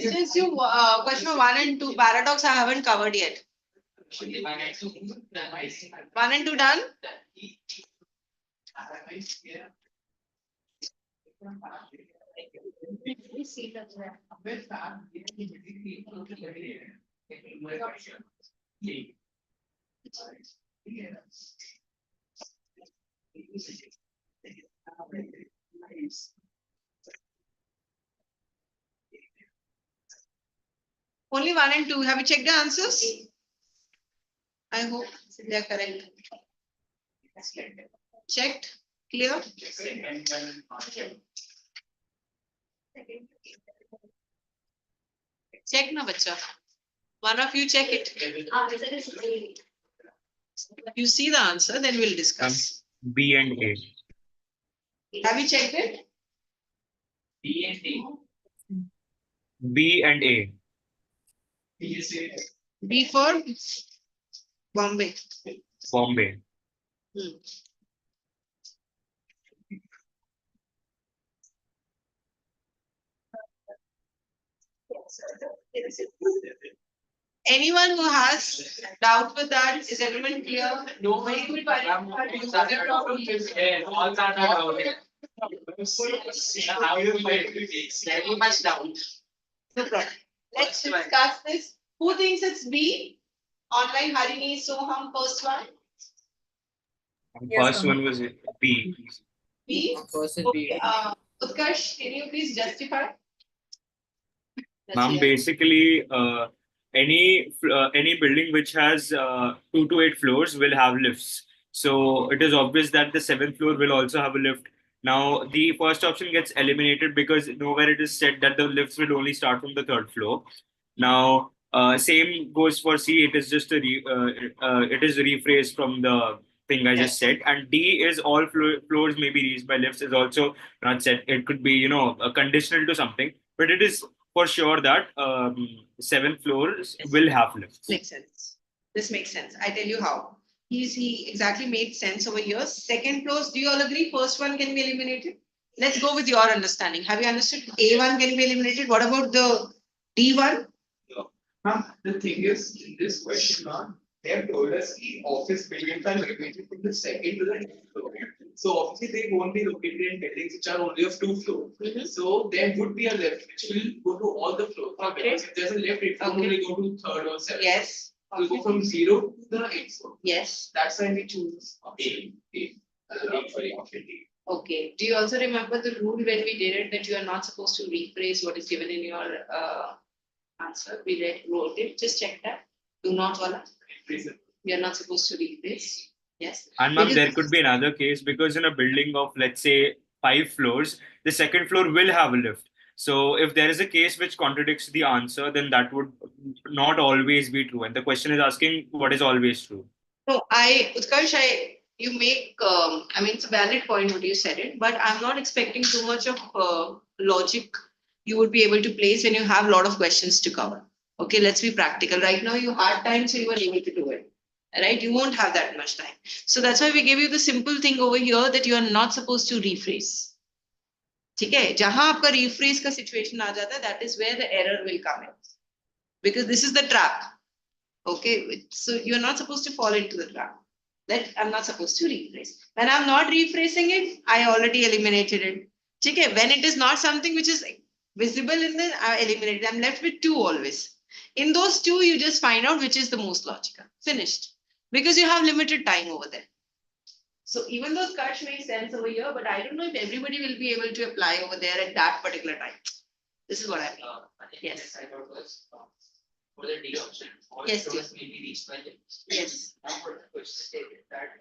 just you, question 1 and 2. Paradox I haven't covered yet. 1 and 2 done? Only 1 and 2. Have you checked the answers? I hope they are correct. Checked? Clear? Check na bacha. One of you check it. You see the answer, then we'll discuss. B and A. Have you checked it? B and A. B and A. B for Bombay. Bombay. Anyone who has doubt with that, is everyone clear? No, very good. Very much doubt. No problem. Let's discuss this. Who thinks it's B? Online Harini, Soham, first one. Yes, First ma'am. one was B. B. First is B. Okay, Utkarsh, can you please justify? Ma'am, basically, any building which has 2 to 8 floors will have lifts. So it is obvious that the 7th floor will also have a lift. Now, the first option gets eliminated because nowhere it is said that the lifts will only start from the 3rd floor. Now, same goes for C. It is just it is rephrased from the thing I just said. And D is all floors may be reached by lifts is also not said. It could be conditional to something, but it is for sure that 7th floors will have lifts. Makes sense. This makes sense. I tell you how. He exactly made sense over here. 2nd floors, do you all agree? First one can be eliminated. Let's go with your understanding. Have you understood? A1 can be eliminated. What about the D1? The thing is, in this question, they have told us the office buildings are located from the 2nd to the 8th floor. So obviously they won't be located in buildings which are only of 2 floors. So there would be a lift which will go to all the floors. Because if there's a lift, it will only go to 3rd or 7th. Yes. It will go from 0 to the 8th floor. Yes. That's why we choose A. Okay. Do you also remember the rule when we did it that you are not supposed to rephrase what is given in your answer? We wrote it. Just check that. Do not wala. We are not supposed to rephrase. Yes. And ma'am, there could be another case because in a building of, let's say, 5 floors, the 2nd floor will have a lift. So if there is a case which contradicts the answer, then that would not always be true. And the question is asking what is always true. No, Utkarsh, you make, it's a valid point what you said it, but I'm not expecting too much of logic you would be able to place when you have a lot of questions to cover. Okay, let's be practical. Right now you had time, so you were able to do it. Right? You won't have that much time. So that's why we gave you the simple thing over here that you are not supposed to rephrase. ठीक है जहां आपका rephrase का situation आ जाता है, that is where the error will come in, because this is the trap. Okay, so you're not supposed to fall into the trap that I'm not supposed to rephrase. When I'm not rephrasing it, I already eliminated it. Okay, when it is not something which is visible in the, I eliminated. I'm left with 2 always. In those 2, you just find out which is the most logical. Finished, because you have limited time over there. So even those cuts make sense over here, but I don't know if everybody will be able to apply over there at that particular time. This is what I mean. Yes. For the D option, all Yes, floors may be reached by lifts. Yes. Now for the question stated that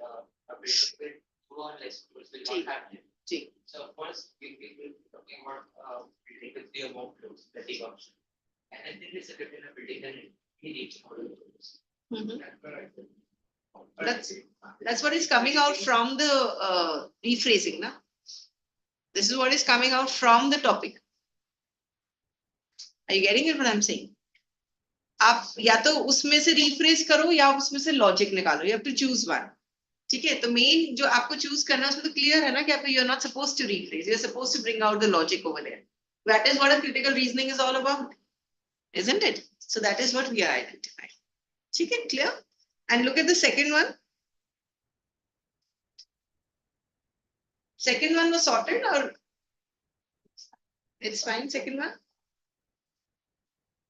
a building with 2 or less floors will not have lift. So first we will be talking about building with 3 or more floors, the D option. And then there is a lift in a building that it reaches all the floors. That's what is coming out from the rephrasing, na? This is what is coming out from the topic. Are you getting it? What I'm saying? आप या तो उसमें से rephrase करो या उसमें से logic निकालो. You have to choose one. ठीक है? तो main जो आपको choose करना है उसमें तो clear है ना कि आप you're not supposed to rephrase. You're supposed to bring out the logic over there. That is what a critical reasoning is all about, isn't it? So that is what we are identifying. ठीक है? Clear? And look at the second one. Second one was sorted or it's fine, second one?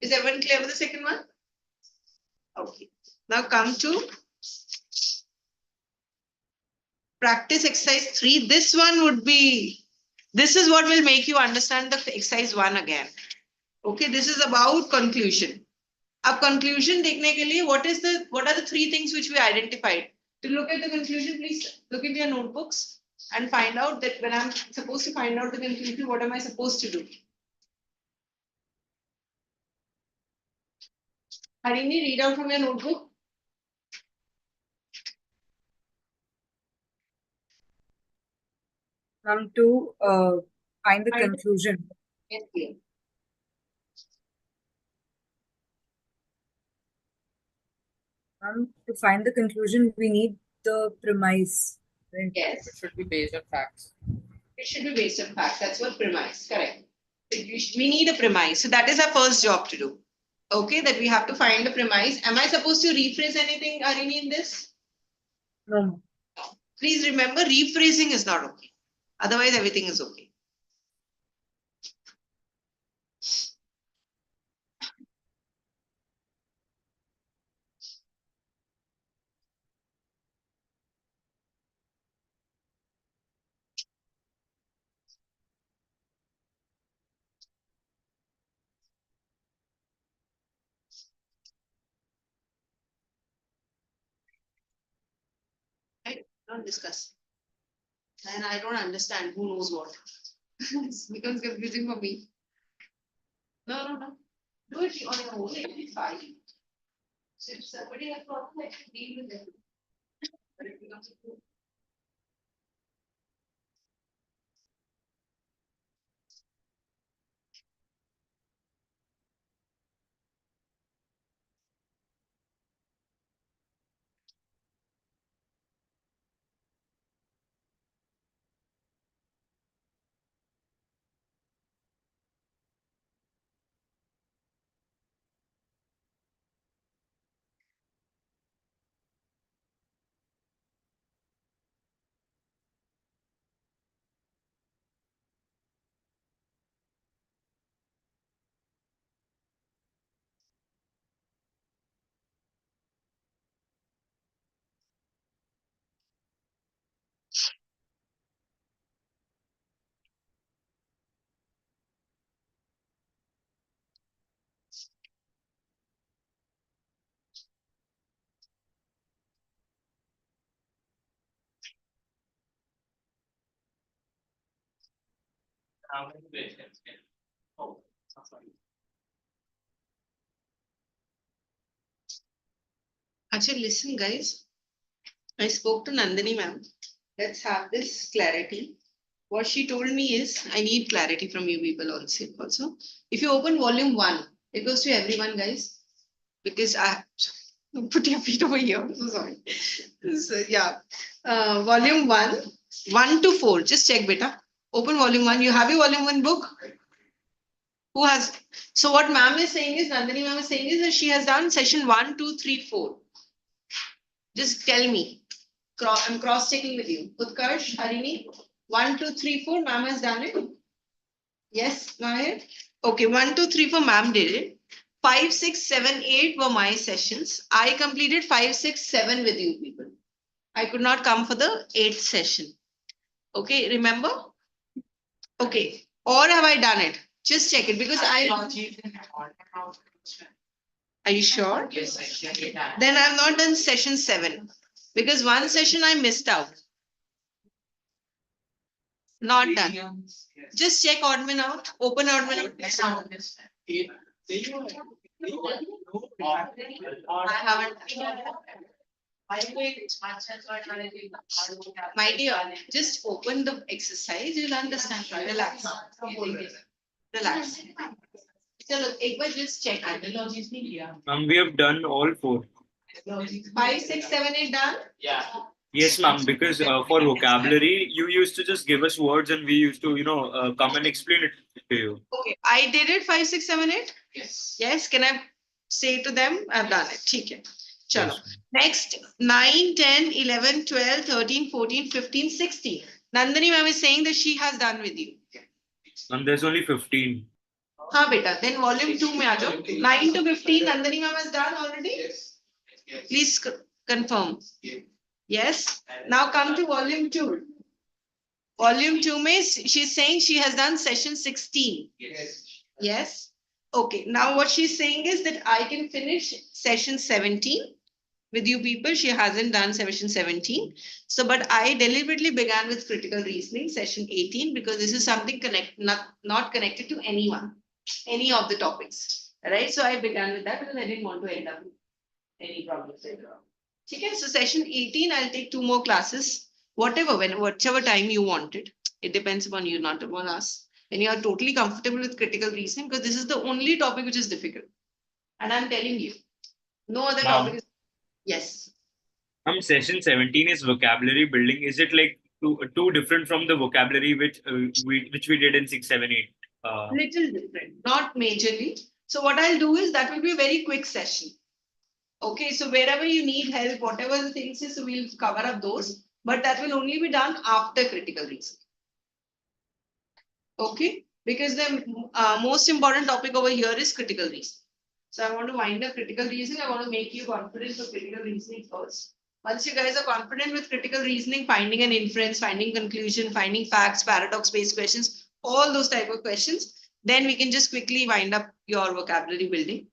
Is everyone clear with the second one? Okay. Now come to practice exercise 3. This one would be, this is what will make you understand the exercise 1 again. Okay, this is about conclusion. Ab conclusion देखने के लिए what are the 3 things which we identified? To look at the conclusion, please look into your notebooks and find out that when I'm supposed to find out the conclusion, what am I supposed to do? Harini, read out from your notebook. To find the conclusion. Yes, dear. To find the conclusion, we need the premise. Right? Yes. It should be based on facts. It should be based on facts. That's what premise, correct. We need a premise. So that is our first job to do. Okay, that we have to find a premise. Am I supposed to rephrase anything, Arini, in this? No. Please remember, rephrasing is not okay. Otherwise, everything is okay. Right? Don't discuss. And I don't understand who knows what. It becomes confusing for me. No. Do it on your own. It'll be fine. So if somebody has problem, I can deal with them. But it becomes a problem. How many questions? Oh, sorry. Actually, listen, guys. I spoke to Nandini ma'am. Let's have this clarity. What she told me is, I need clarity from you people also. If you open volume 1, it goes to everyone, guys. Because I put your feet over here. I'm so sorry. So, yeah. Volume 1 to 4. Just check, beta. Open volume 1. You have your volume 1 book? Who has? So what ma'am is saying is, Nandini ma'am is saying is that she has done session 1, 2, 3, 4. Just tell me. I'm cross-checking with you. Utkarsh, Harini, 1, 2, 3, 4, ma'am has done it. Yes, Mahir? Okay, 1, 2, 3, 4, ma'am did it. 5, 6, 7, 8 were my sessions. I completed 5, 6, 7 with you people. I could not come for the 8th session. Okay, remember? Okay, or have I done it? Just check it because Are you sure? Yes, Then I've not done session 7 because one session I missed out. Not done. Just check admin out. Open admin out. I haven't. My dear, just open the exercise. You'll understand. Relax. Relax. Chalo, एक बार just check. Analogies नहीं किया. We have done all 4. 5, 6, 7, 8 done? Yeah. Yes, ma'am, because for vocabulary, you used to just give us words and we used to, come and explain it to you. Okay, I did it 5, 6, 7, 8. Yes. Yes, can I say to them? I've done it. ठीक है. Chalo. Yes. Next, 9, 10, 11, 12, 13, 14, 15, 16. Nandini ma'am is saying that she has done with you. And there's only 15. हाँ बेटा, then volume 2 में आ जाओ. 9 to 15 Nandini ma'am has done already. Yes. Please confirm. Yes. Now come to volume 2. Volume 2 means she's saying she has done session 16. Yes. Yes. Okay. Now what she's saying is that I can finish session 17 with you people. She hasn't done session 17. So, but I deliberately began with critical reasoning, session 18, because this is something not connected to anyone, any of the topics. Right? So I began with that because I didn't want to end up with any problems later on. Okay, so session 18, I'll take 2 more classes, whichever time you wanted. It depends upon you, not upon us. When you are totally comfortable with critical reasoning, because this is the only topic which is difficult. And I'm telling you, no other Ma'am. topic is. Yes. Session 17 is vocabulary building. Is it like too different from the vocabulary which we did in 6, 7, 8? Little different, not majorly. So what I'll do is that will be a very quick session. Okay, so wherever you need help, whatever the things is, we'll cover up those, but that will only be done after critical reasoning. Okay, because the most important topic over here is critical reasoning. So I want to wind up critical reasoning. I want to make you confident with critical reasoning first. Once you guys are confident with critical reasoning, finding an inference, finding conclusion, finding facts, paradox-based questions, all those type of questions, then we can just quickly wind up your vocabulary building.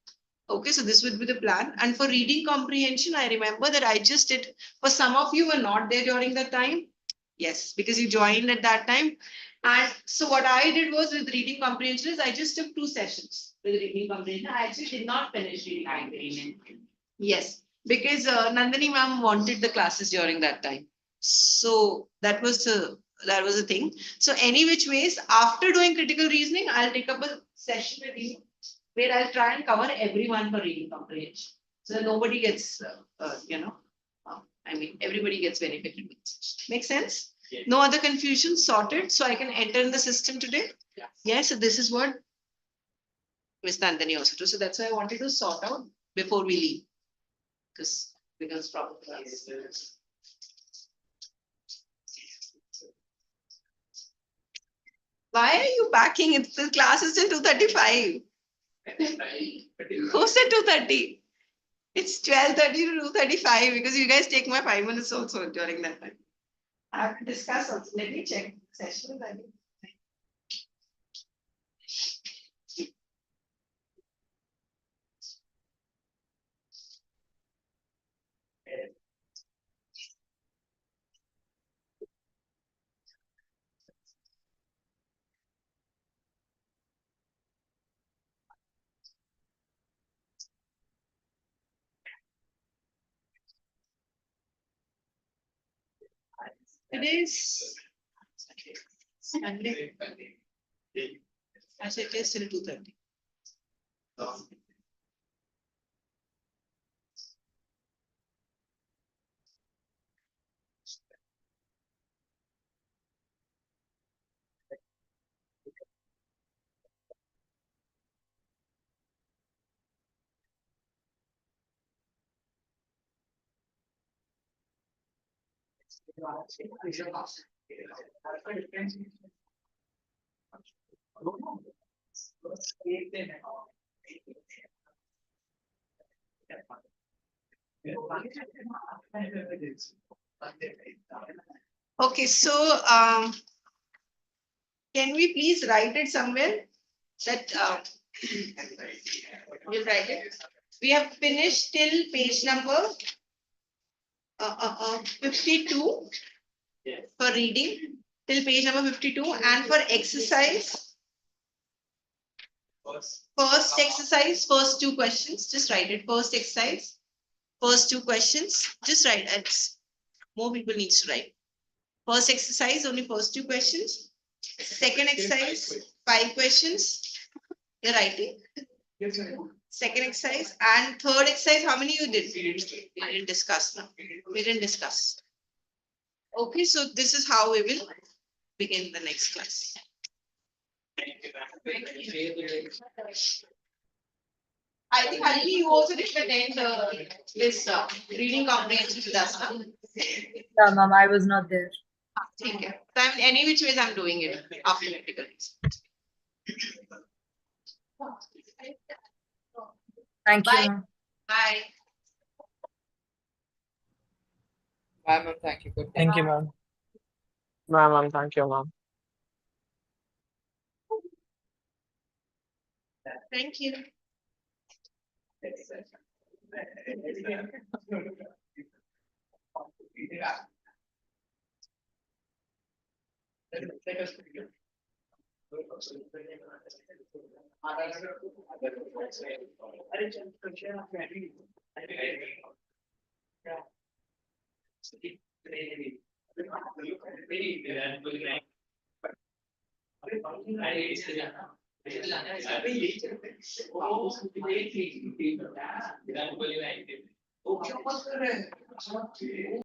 Okay, so this would be the plan. And for reading comprehension, I remember that I just did, for some of you were not there during that time. Yes, because you joined at that time. And so what I did was with reading comprehension is I just took 2 sessions with reading comprehension. I actually did not finish reading comprehension. Yes, because Nandini ma'am wanted the classes during that time. So that was the thing. So any which ways, after doing critical reasoning, I'll take up a session with you where I'll try and cover everyone for reading comprehension. So that nobody gets, everybody gets benefited with it. Make sense? Yes. No other confusion, sorted, so I can enter in the system today? Yes, so this is what Ms. Nandini also does. So that's why I wanted to sort out before we leave. Because it becomes problem for us. Why are you backing? The class is till 2:35. Who said 2:30? It's 12:30 to 2:35 because you guys take my 5 minutes also during that time. I have to discuss also. Let me check session. It is Sunday. I said it is till 2:30. Okay, so can we please write it somewhere that we'll write it. We have finished till page number 52 for reading till page number 52, and for exercise, first exercise, first 2 questions, just write it. First exercise, first 2 questions, just write it. More people needs to write. First exercise, only first 2 questions. Second exercise, 5 questions. You're writing. Second exercise, and third exercise, how many you did? We didn't discuss now. We didn't discuss. Okay, so this is how we will begin the next class. I think Halini, you also did attend this reading comprehension with us, huh? Yeah, ma'am, I was not there. ठीक है. So I'm any which ways I'm doing it after practical. Thank Bye. you, ma'am. Bye. Bye, ma'am. Thank you. Good day. Thank you, ma'am. Ma'am, thank you, ma'am. Thank you.